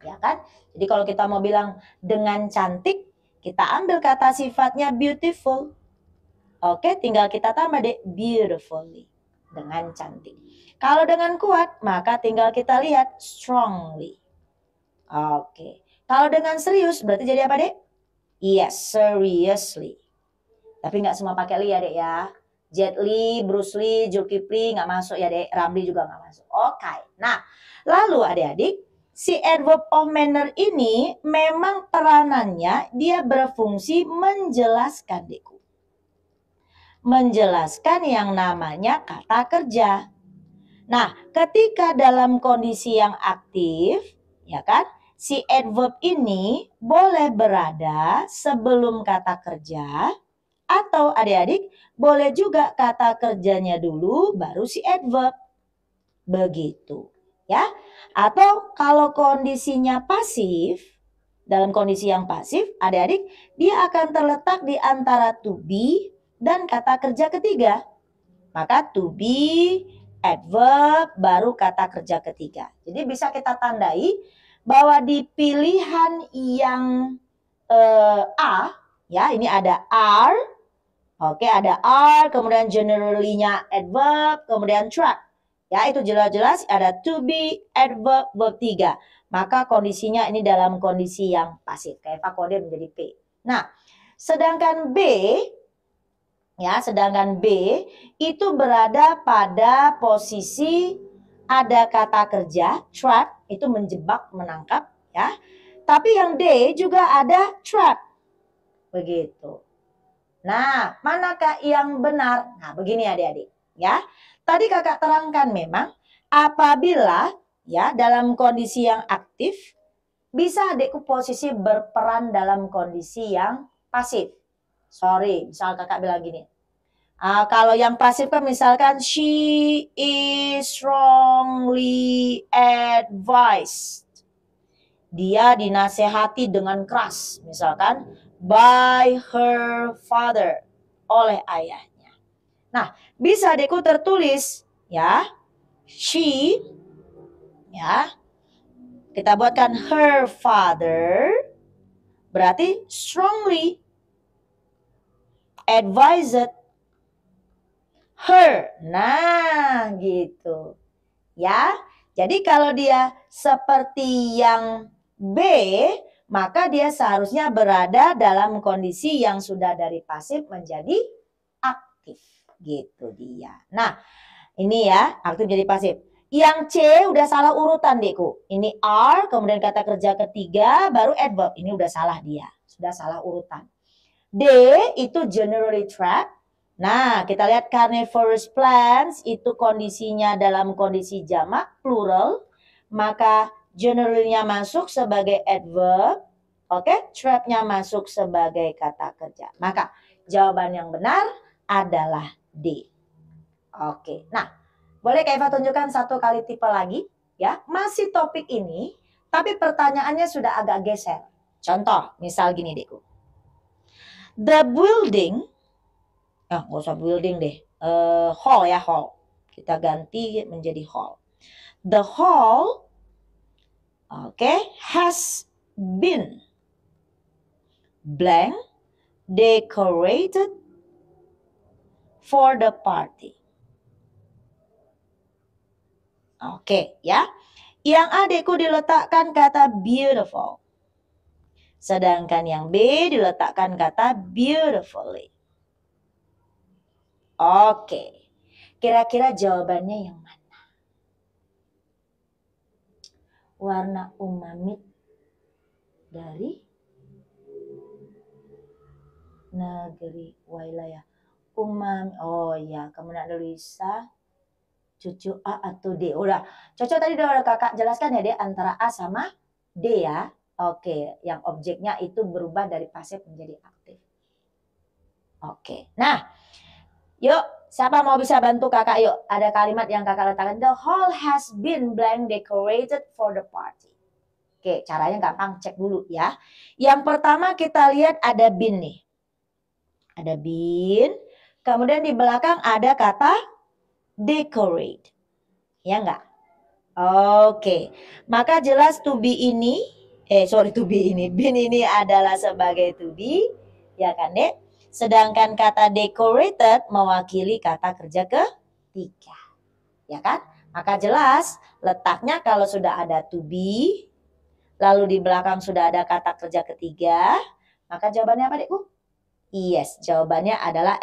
S1: Ya kan? Jadi kalau kita mau bilang dengan cantik, kita ambil kata sifatnya beautiful. Oke, tinggal kita tambah deh beautifully. dengan cantik. Kalau dengan kuat, maka tinggal kita lihat strongly. Oke. Kalau dengan serius, berarti jadi apa, Dek? Yes, seriously. Tapi nggak semua pakai li ya, Dek ya. Jet Li, Bruce Lee, Zulkifli nggak masuk ya, Dek. Ramli juga nggak masuk. Oke. Nah, lalu adik-adik, si adverb of manner ini memang peranannya dia berfungsi menjelaskan, Dekku. Menjelaskan yang namanya kata kerja. Nah, ketika dalam kondisi yang aktif, ya kan, si adverb ini boleh berada sebelum kata kerja, atau adik-adik boleh juga kata kerjanya dulu baru si adverb. Begitu, ya. Atau kalau kondisinya pasif, dalam kondisi yang pasif, adik-adik dia akan terletak di antara to be dan kata kerja ketiga. Maka to be, adverb, baru kata kerja ketiga. Jadi bisa kita tandai bahwa di pilihan yang A, ya ini ada are, oke ada are, kemudian generally-nya adverb, kemudian track. Ya itu jelas-jelas ada to be, adverb, verb 3. Maka kondisinya ini dalam kondisi yang pasif. Kayak kode menjadi P. Nah, sedangkan B, ya, sedangkan B itu berada pada posisi ada kata kerja, trap, itu menjebak, menangkap, ya. Tapi yang D juga ada trap. Begitu. Nah, manakah yang benar? Nah, begini adik-adik, ya. Tadi kakak terangkan memang apabila ya dalam kondisi yang aktif bisa adikku posisi berperan dalam kondisi yang pasif. Sorry, misal kakak bilang gini. Kalau yang pasif kan misalkan she is strongly advised. Dia dinasehati dengan keras, misalkan by her father, oleh ayahnya. Nah, bisa adikku tertulis ya, she, ya, kita buatkan her father, berarti strongly advised her. Nah, gitu. Ya. Jadi kalau dia seperti yang B, maka dia seharusnya berada dalam kondisi yang sudah dari pasif menjadi aktif. Gitu dia. Nah, ini ya, aktif jadi pasif. Yang C udah salah urutan, Dekku. Ini are, kemudian kata kerja ketiga, baru adverb. Ini udah salah dia. Sudah salah urutan. D itu generally trap. Nah, kita lihat carnivorous plants itu kondisinya dalam kondisi jamak, plural. Maka generally-nya masuk sebagai adverb. Oke, trap-nya masuk sebagai kata kerja. Maka jawaban yang benar adalah D. Oke, nah boleh Kak Eva tunjukkan satu kali tipe lagi? Ya, masih topik ini, tapi pertanyaannya sudah agak geser. Contoh, misal gini Dekku. The building, nggak usah building deh, hall ya, hall. Kita ganti menjadi hall. The hall, has been blank decorated for the party. Ya. Yang A Dekku diletakkan kata beautiful. Sedangkan yang B diletakkan kata beautifully. Kira-kira jawabannya yang mana? Warna umami dari negeri wilayah umami. Oh ya, kemudian ada Lisa, cucu A atau D. Udah, cocok tadi udah kakak jelaskan ya, D, antara A sama D ya. Yang objeknya itu berubah dari pasif menjadi aktif. Nah, yuk, siapa mau bisa bantu kakak? Yuk, ada kalimat yang kakak letakkan. The hall has been blank decorated for the party. Caranya gampang, cek dulu ya. Yang pertama kita lihat ada been nih. Ada been, kemudian di belakang ada kata decorate. Ya enggak? Maka jelas to be ini, been ini adalah sebagai to be, ya kan Dek? Sedangkan kata decorated mewakili kata kerja ketiga. Ya kan? Maka jelas letaknya kalau sudah ada to be, lalu di belakang sudah ada kata kerja ketiga, maka jawabannya apa, Dekku? Yes, jawabannya adalah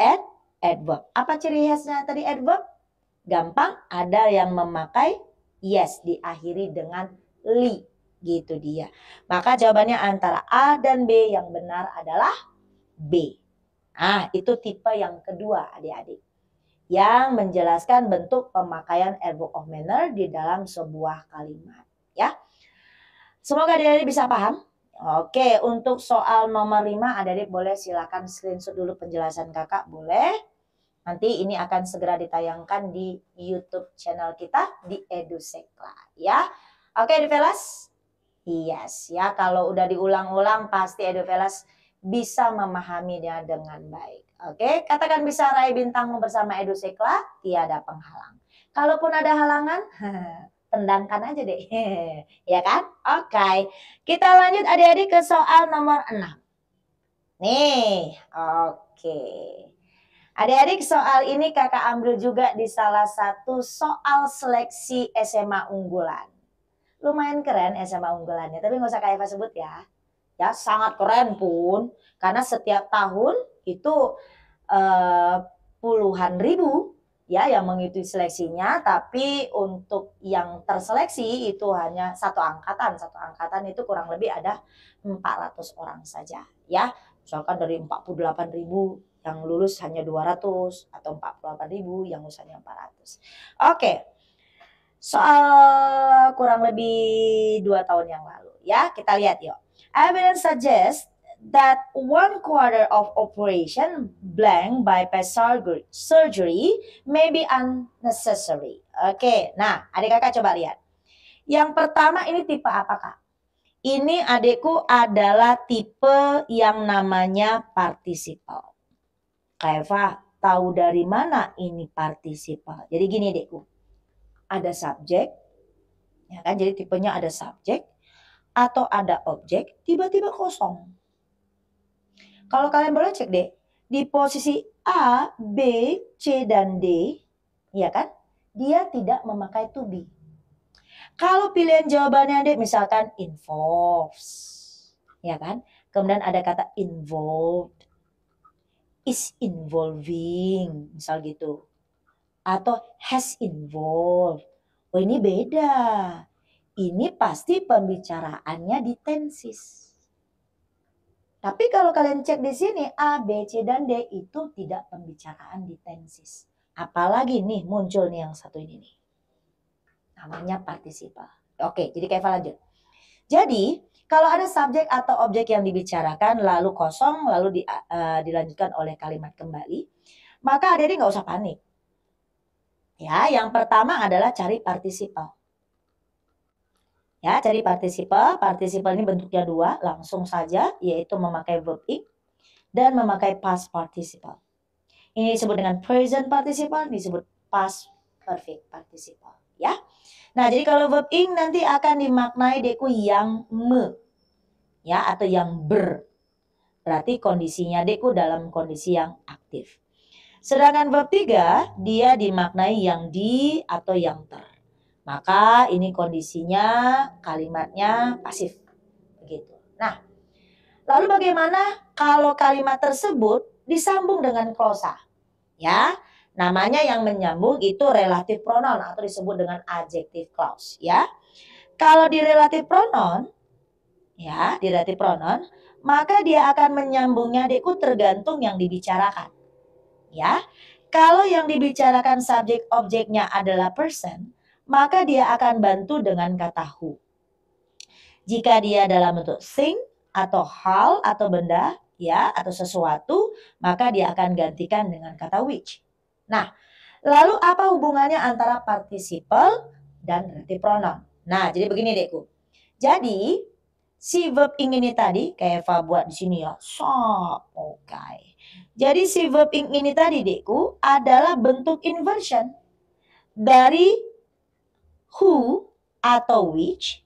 S1: adverb. Apa ciri khasnya tadi adverb? Gampang, ada yang memakai yes diakhiri dengan li. Gitu dia. Maka jawabannya antara A dan B, yang benar adalah B. Nah, itu tipe yang kedua, adik-adik, yang menjelaskan bentuk pemakaian adverb of manner di dalam sebuah kalimat. Ya, semoga adik-adik bisa paham. Oke, untuk soal nomor 5, adik-adik boleh silakan screenshot dulu penjelasan kakak, boleh. Nanti ini akan segera ditayangkan di YouTube channel kita di Edusekla, ya. Oke, Eduvelas? Yes, ya, kalau udah diulang-ulang pasti Eduvelas bisa memahaminya dengan baik. Oke, katakan bisa raih bintangmu bersama Edusekla, tiada penghalang. Kalaupun ada halangan, tendangkan aja deh. Ya kan? Oke, kita lanjut adik-adik ke soal nomor 6. Nih, oke. Adik-adik, soal ini kakak ambil juga di salah satu soal seleksi SMA unggulan. Lumayan keren SMA unggulannya, tapi nggak usah Kak Eva sebut ya. Ya, sangat keren pun, karena setiap tahun itu puluhan ribu ya yang mengikuti seleksinya, tapi untuk yang terseleksi itu hanya satu angkatan. Satu angkatan itu kurang lebih ada 400 orang saja ya. Misalkan dari 48.000 yang lulus hanya 200, atau 48.000 yang lulusnya 400. Oke. Soal kurang lebih 2 tahun yang lalu ya, kita lihat yuk. Evidence suggests that 1/4 of operation blank bypass surgery may be unnecessary. Oke, nah adik kakak coba lihat. Yang pertama ini tipe apa Kak? Ini adikku adalah tipe yang namanya participle. Kak Eva, tahu dari mana ini participle? Jadi gini adikku, ada subjek, ya kan? Jadi tipenya ada subjek atau ada objek, tiba-tiba kosong. Kalau kalian boleh cek deh, di posisi A, B, C, dan D, ya kan? Dia tidak memakai to be. Kalau pilihan jawabannya deh, misalkan involves, ya kan? Kemudian ada kata involved, is involving, misal gitu. Atau has involved. Oh ini beda. Ini pasti pembicaraannya di tenses. Tapi kalau kalian cek di sini A, B, C, dan D itu tidak pembicaraan di tenses. Apalagi nih muncul nih yang satu ini nih. Namanya participle. Oke, jadi Kak Eva lanjut. Jadi kalau ada subjek atau objek yang dibicarakan lalu kosong lalu dilanjutkan oleh kalimat kembali, maka adik-adik nggak usah panik. Ya, yang pertama adalah cari participle. Ya, cari participle. Participle ini bentuknya dua, langsung saja, yaitu memakai verb ing dan memakai past participle. Ini disebut dengan present participle, disebut past perfect participle. Ya. Nah, jadi kalau verb ing nanti akan dimaknai deku yang me, ya, atau yang ber. Berarti kondisinya deku dalam kondisi yang aktif. Sedangkan verb 3 dia dimaknai yang di atau yang ter. Maka ini kondisinya kalimatnya pasif. Begitu. Nah, lalu bagaimana kalau kalimat tersebut disambung dengan klausa? Ya, namanya yang menyambung itu relative pronoun atau disebut dengan adjective clause, ya. Kalau di relative pronoun, ya, di relative pronoun, maka dia akan menyambungnya deku tergantung yang dibicarakan. Ya, kalau yang dibicarakan subjek objeknya adalah person, maka dia akan bantu dengan kata who. Jika dia dalam bentuk thing atau hal atau benda, ya, atau sesuatu, maka dia akan gantikan dengan kata which. Nah, lalu apa hubungannya antara participle dan relative pronoun? Nah, jadi begini dekku. Jadi si verb ing ini tadi kayak Eva buat di sini ya. Oke. Jadi si verb ing ini tadi dekku adalah bentuk inversion dari who atau which,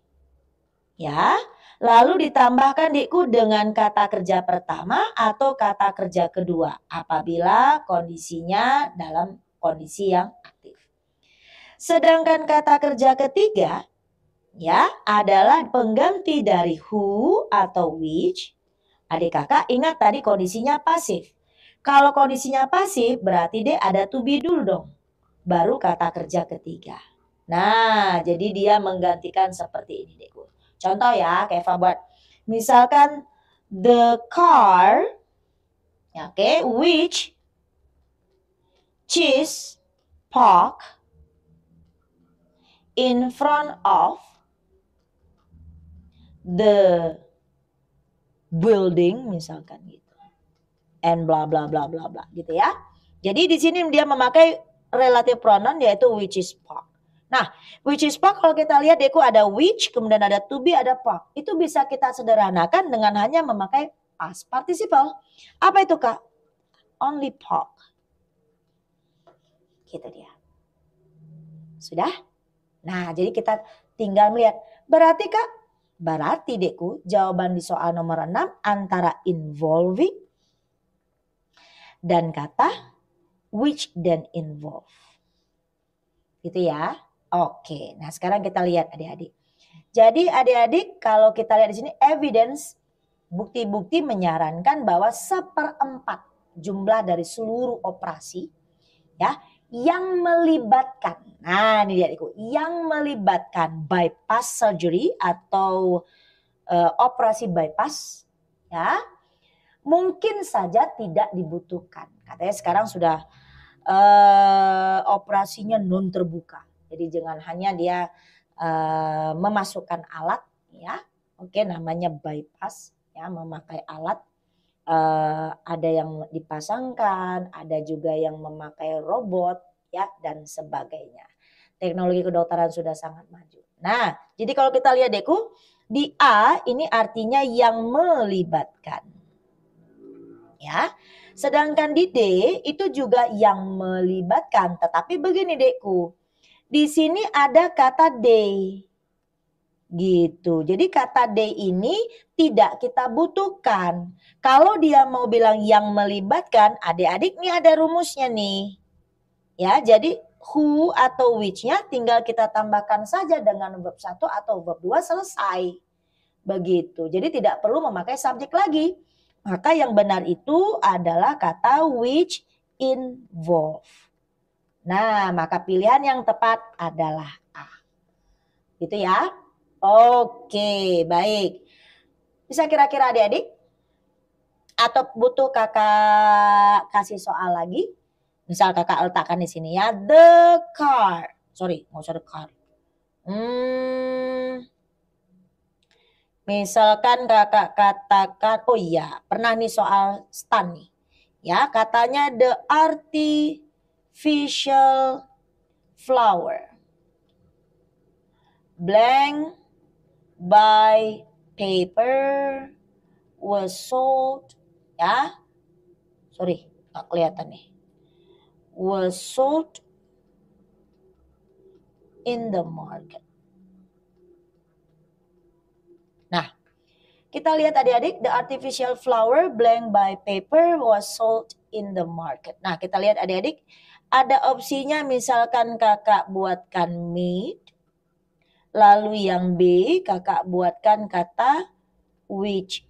S1: ya. Lalu ditambahkan dekku dengan kata kerja pertama atau kata kerja kedua apabila kondisinya dalam kondisi yang aktif. Sedangkan kata kerja ketiga ya adalah pengganti dari who atau which. Adik kakak ingat tadi kondisinya pasif. Kalau kondisinya pasif berarti dia ada to be dulu dong. Baru kata kerja ketiga. Nah, jadi dia menggantikan seperti ini deh. Contoh ya, kayak Eva buat. Misalkan the car, oke, which is park in front of the building misalkan gitu. And bla bla bla bla bla gitu ya. Jadi di sini dia memakai relative pronoun yaitu which is park. Nah, which is park kalau kita lihat Deku ada which, kemudian ada to be, ada park. Itu bisa kita sederhanakan dengan hanya memakai past participle. Apa itu Kak? Only park. Gitu dia. Sudah? Nah, jadi kita tinggal melihat. Berarti Kak? Berarti Deku jawaban di soal nomor 6 antara involving dan kata which dan involve. Gitu ya. Oke, nah sekarang kita lihat adik-adik. Jadi adik-adik kalau kita lihat di sini evidence, bukti-bukti menyarankan bahwa 1/4 jumlah dari seluruh operasi ya yang melibatkan, nah ini dia adikku, yang melibatkan bypass surgery atau operasi bypass ya mungkin saja tidak dibutuhkan. Katanya sekarang sudah operasinya non terbuka. Jadi jangan hanya dia memasukkan alat ya. Oke, namanya bypass ya, memakai alat. Ada yang dipasangkan, ada juga yang memakai robot ya dan sebagainya. Teknologi kedokteran sudah sangat maju. Nah, jadi kalau kita lihat Deku, di A ini artinya yang melibatkan. Ya. Sedangkan di D itu juga yang melibatkan. Tetapi begini Dekku. Di sini ada kata they. Gitu. Jadi kata they ini tidak kita butuhkan. Kalau dia mau bilang yang melibatkan, adik-adik nih ada rumusnya nih. Ya, jadi who atau which-nya tinggal kita tambahkan saja dengan verb 1 atau verb 2 selesai. Begitu. Jadi tidak perlu memakai subjek lagi. Maka yang benar itu adalah kata which involve. Nah, maka pilihan yang tepat adalah A. Gitu ya. Oke, baik. Bisa kira-kira adik-adik? Atau butuh kakak kasih soal lagi? Misal kakak letakkan di sini ya. The car. Sorry, nggak usah the car. Misalkan kakak katakan, oh iya pernah nih soal stan nih. Ya katanya the artificial flower blank by paper was sold. Ya, sorry gak kelihatan nih. Was sold in the market. Nah, kita lihat adik-adik, the artificial flower blank by paper was sold in the market. Nah, kita lihat adik-adik, ada opsinya misalkan kakak buatkan made. Lalu yang B, kakak buatkan kata which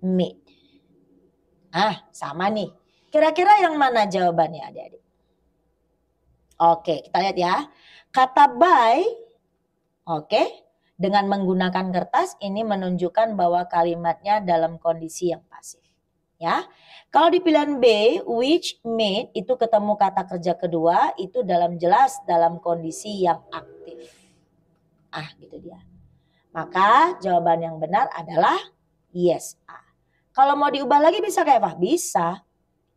S1: made. Ah, sama nih. Kira-kira yang mana jawabannya adik-adik? Oke, kita lihat ya. Kata by, oke. Dengan menggunakan kertas ini menunjukkan bahwa kalimatnya dalam kondisi yang pasif. Ya. Kalau di pilihan B, which made itu ketemu kata kerja kedua itu jelas dalam kondisi yang aktif. Ah, gitu dia. Maka jawaban yang benar adalah yes A. Kalau mau diubah lagi bisa kayak apa? Bisa.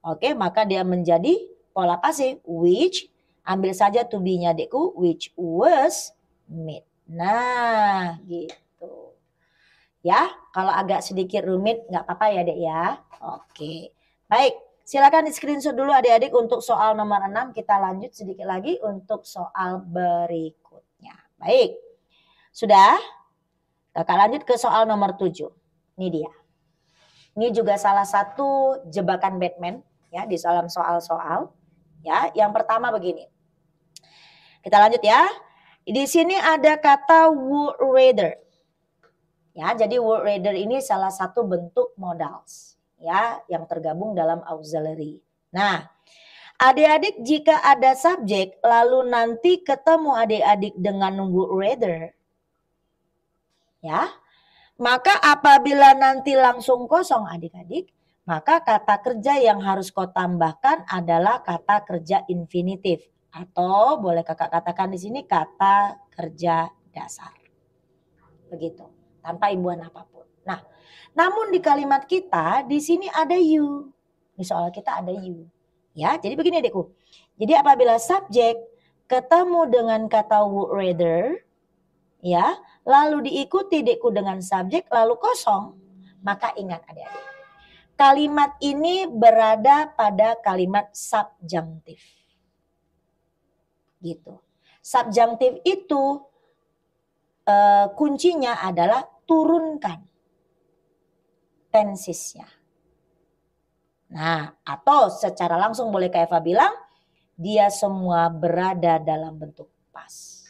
S1: Oke, maka dia menjadi pola pasif which ambil saja to be-nya Dekku which was made. Nah, gitu. Ya, kalau agak sedikit rumit nggak apa-apa ya, Dek ya. Oke. Baik, silakan di-screenshot dulu adik-adik untuk soal nomor 6. Kita lanjut sedikit lagi untuk soal berikutnya. Baik. Sudah? Kakak lanjut ke soal nomor 7. Ini dia. Ini juga salah satu jebakan Batman ya di dalam soal-soal. Ya, yang pertama begini. Kita lanjut ya. Di sini ada kata would rather. Ya, jadi would rather ini salah satu bentuk modals ya yang tergabung dalam auxiliary. Nah, adik-adik jika ada subjek lalu nanti ketemu adik-adik dengan would rather ya, maka apabila nanti langsung kosong adik-adik, maka kata kerja yang harus kau tambahkan adalah kata kerja infinitif atau boleh kakak katakan di sini kata kerja dasar. Begitu, tanpa imbuhan apapun. Nah, namun di kalimat kita di sini ada you. Di soal kita ada you. Ya, jadi begini adikku. Jadi apabila subjek ketemu dengan kata would rather, ya, lalu diikuti adikku dengan subjek lalu kosong, maka ingat adik-adik. Kalimat ini berada pada kalimat subjunctive. Gitu. Subjunctive itu kuncinya adalah turunkan tensisnya. Nah, atau secara langsung boleh Kak Eva bilang, dia semua berada dalam bentuk pas.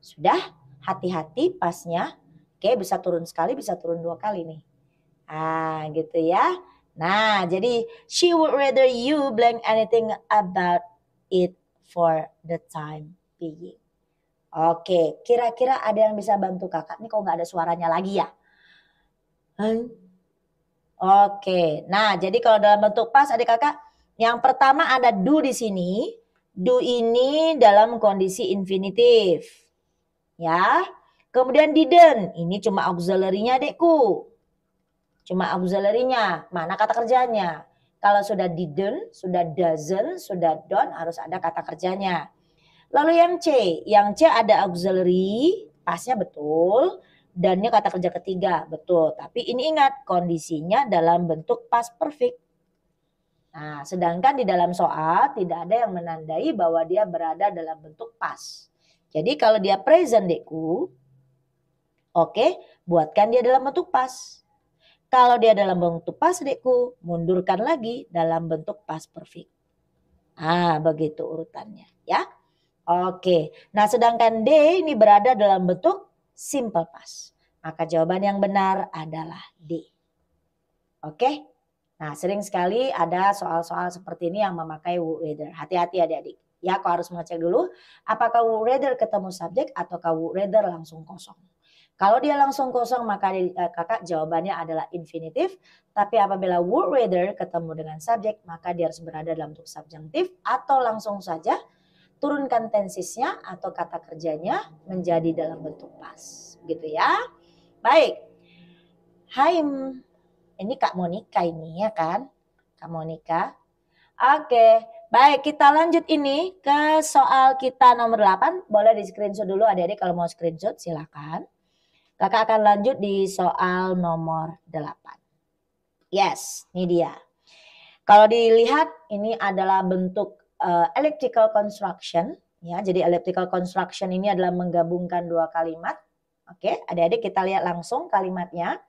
S1: Sudah, hati-hati pasnya. Oke, bisa turun sekali, bisa turun 2 kali nih. Ah, gitu ya. Nah, jadi she would rather you blank anything about it for the time being. Oke, kira-kira ada yang bisa bantu kakak? Nih kok nggak ada suaranya lagi ya? Oke, nah jadi kalau dalam bentuk pas adik kakak, yang pertama ada do di sini. Do ini dalam kondisi infinitif. Ya, kemudian didn't, ini cuma auxiliary-nya adikku. Cuma auxiliary-nya, mana kata kerjanya? Kalau sudah didn't, sudah doesn't, sudah don't harus ada kata kerjanya. Lalu yang C ada auxiliary, pasnya betul. Dannya kata kerja ketiga, betul. Tapi ini ingat kondisinya dalam bentuk past perfect. Nah, sedangkan di dalam soal tidak ada yang menandai bahwa dia berada dalam bentuk past. Jadi kalau dia present dekku, oke, buatkan dia dalam bentuk past. Kalau dia dalam bentuk past dekku, mundurkan lagi dalam bentuk past perfect. Ah, begitu urutannya ya. Oke, nah sedangkan D ini berada dalam bentuk simple past. Maka jawaban yang benar adalah D. Oke, nah sering sekali ada soal-soal seperti ini yang memakai would rather. Hati-hati adik-adik. Ya, kau harus mengecek dulu apakah would rather ketemu subjek ataukah would rather langsung kosong. Kalau dia langsung kosong maka kakak jawabannya adalah infinitif. Tapi apabila would rather ketemu dengan subjek maka dia harus berada dalam bentuk subjunctive atau langsung saja turunkan tensisnya atau kata kerjanya menjadi dalam bentuk pas. Gitu ya. Baik. Hai, ini Kak Monica ini ya kan? Kak Monica. Oke. Baik, kita lanjut ini ke soal kita nomor 8. Boleh di screenshot dulu adik-adik kalau mau screenshot silakan. Kakak akan lanjut di soal nomor 8. Yes, ini dia. Kalau dilihat ini adalah bentuk electrical construction ya. Jadi electrical construction ini adalah menggabungkan 2 kalimat. Oke, adik-adik kita lihat langsung kalimatnya.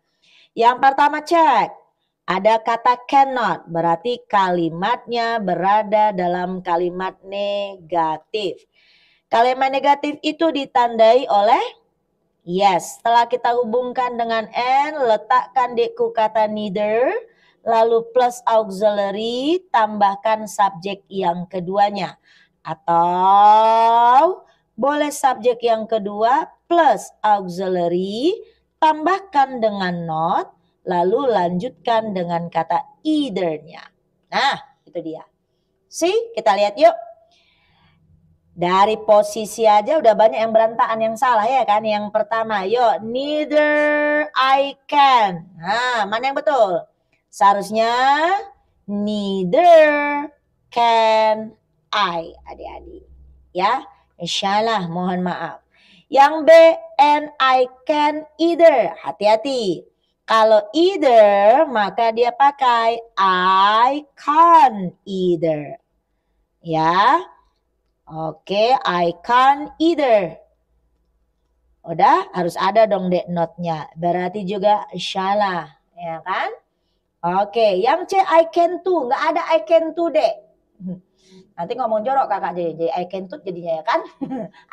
S1: Yang pertama cek. Ada kata cannot, berarti kalimatnya berada dalam kalimat negatif. Kalimat negatif itu ditandai oleh yes. Setelah kita hubungkan dengan and, letakkan dekku kata neither. Lalu plus auxiliary, tambahkan subjek yang keduanya. Atau boleh subjek yang kedua plus auxiliary, tambahkan dengan not, lalu lanjutkan dengan kata either-nya. Nah, itu dia. See, kita lihat yuk. Dari posisi aja udah banyak yang berantakan yang salah ya kan. Yang pertama, yuk, neither I can. Nah, mana yang betul? Seharusnya neither can I, adik-adik. Ya, insyaallah mohon maaf. Yang B, and I can either. Hati-hati. Kalau either, maka dia pakai I can either. Ya, oke, I can either. Udah, harus ada dong dek notnya. Berarti juga insyaallah, ya kan? Oke, yang C I can to, nggak ada I can to dek. Nanti ngomong jorok kakak jadi I can to jadinya ya kan.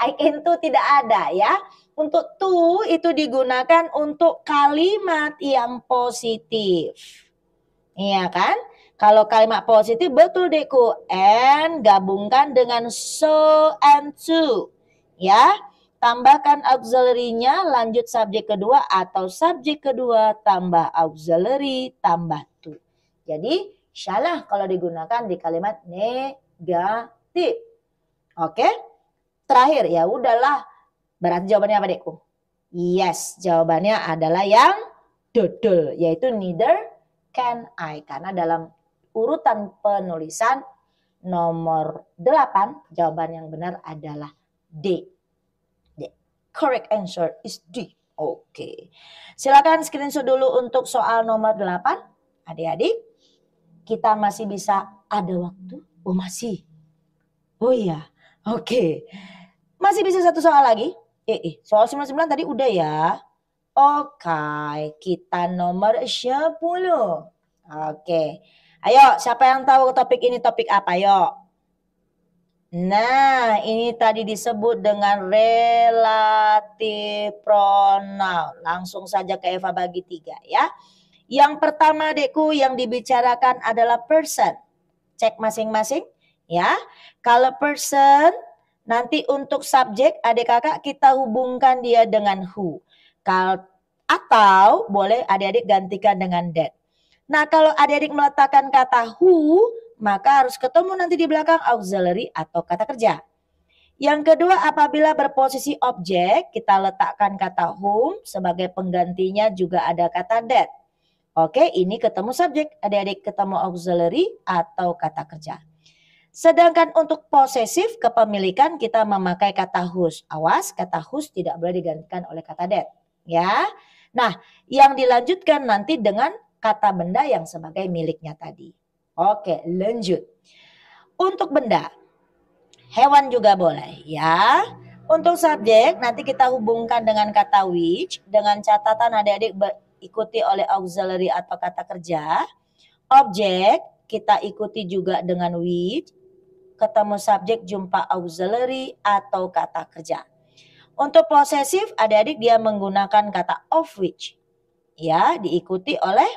S1: I can to tidak ada ya. Untuk to itu digunakan untuk kalimat yang positif. Iya kan? Kalau kalimat positif betul Dekku. And gabungkan dengan so and to. Ya. Tambahkan auxiliary-nya lanjut subjek kedua atau subjek kedua tambah auxiliary tambah to. Jadi salah kalau digunakan di kalimat negatif. Oke? Terakhir ya udahlah. Berarti jawabannya apa Dekku? Yes, jawabannya adalah yang dodol yaitu neither can I. Karena dalam urutan penulisan nomor 8 jawaban yang benar adalah D. The correct answer is D. Oke. Silakan screenshot dulu untuk soal nomor 8. Adik-adik, kita masih bisa ada waktu? Oh masih. Oh iya. Oke. Masih bisa satu soal lagi? Soal 99 tadi udah ya. Oke, kita nomor 10. Oke. Ayo, siapa yang tahu topik ini topik apa? Yuk. Nah, ini tadi disebut dengan relative pronoun. Langsung saja ke Eva bagi 3 ya. Yang pertama Dekku yang dibicarakan adalah person. Cek masing-masing ya. Kalau person nanti untuk subjek adik kakak kita hubungkan dia dengan who. Atau boleh adik-adik gantikan dengan that. Nah kalau adik-adik meletakkan kata who, maka harus ketemu nanti di belakang auxiliary atau kata kerja. Yang kedua apabila berposisi objek, kita letakkan kata whom, sebagai penggantinya juga ada kata that. Oke, ini ketemu subjek, adik-adik ketemu auxiliary atau kata kerja. Sedangkan untuk posesif kepemilikan kita memakai kata whose. Awas, kata whose tidak boleh digantikan oleh kata that. Ya. Nah, yang dilanjutkan nanti dengan kata benda yang sebagai miliknya tadi. Oke, lanjut. Untuk benda, hewan juga boleh ya. Untuk subjek nanti kita hubungkan dengan kata which. Dengan catatan adik-adik ikuti oleh auxiliary atau kata kerja. Objek kita ikuti juga dengan which. Ketemu subjek jumpa auxiliary atau kata kerja. Untuk posesif adik-adik dia menggunakan kata of which. Ya, diikuti oleh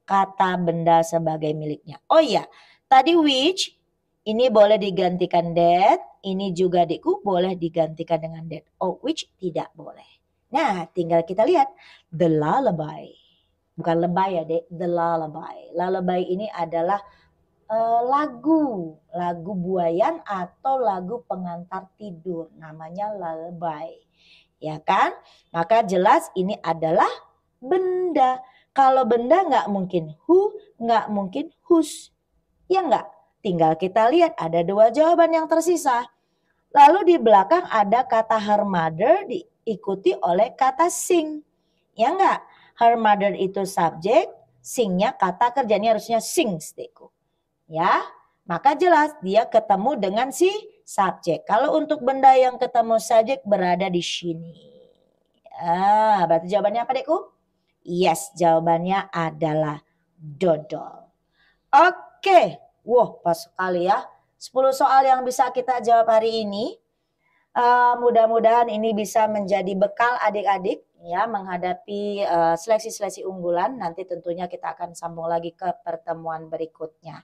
S1: kata benda sebagai miliknya. Oh iya, tadi which ini boleh digantikan that, ini juga Dekku boleh digantikan dengan that. Oh, which tidak boleh. Nah, tinggal kita lihat the lullaby. Bukan lebay ya, Dek, the lullaby. Lullaby ini adalah lagu buayan atau lagu pengantar tidur, namanya lullaby, ya kan? Maka jelas ini adalah benda. Kalau benda nggak mungkin who, nggak mungkin whose, ya nggak? Tinggal kita lihat ada 2 jawaban yang tersisa. Lalu di belakang ada kata her mother diikuti oleh kata sing, ya nggak? Her mother itu subjek, singnya kata kerjanya harusnya sings, Dekku. Ya, maka jelas dia ketemu dengan si subjek. Kalau untuk benda yang ketemu subjek berada di sini. Berarti jawabannya apa Dekku? Yes, jawabannya adalah dodol. Oke, wah pas sekali ya. 10 soal yang bisa kita jawab hari ini. Mudah-mudahan ini bisa menjadi bekal adik-adik ya menghadapi seleksi-seleksi unggulan. Nanti tentunya kita akan sambung lagi ke pertemuan berikutnya.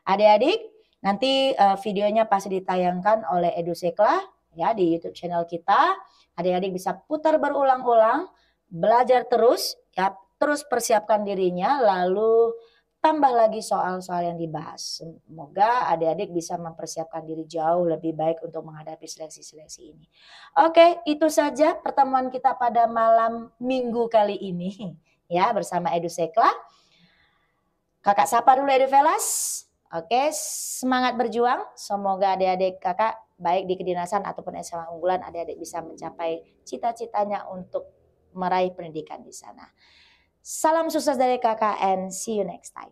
S1: Adik-adik, nanti videonya pasti ditayangkan oleh Edusekla ya di YouTube channel kita. Adik-adik bisa putar berulang-ulang, belajar terus ya, terus persiapkan dirinya lalu tambah lagi soal-soal yang dibahas. Semoga adik-adik bisa mempersiapkan diri jauh lebih baik untuk menghadapi seleksi-seleksi ini. Oke, itu saja pertemuan kita pada malam Minggu kali ini ya bersama Edusekla. Kakak sapa dulu Eduvelas. Oke, semangat berjuang. Semoga adik-adik kakak baik di kedinasan ataupun SMA unggulan adik-adik bisa mencapai cita-citanya untuk meraih pendidikan di sana. Salam sukses dari kakak and see you next time.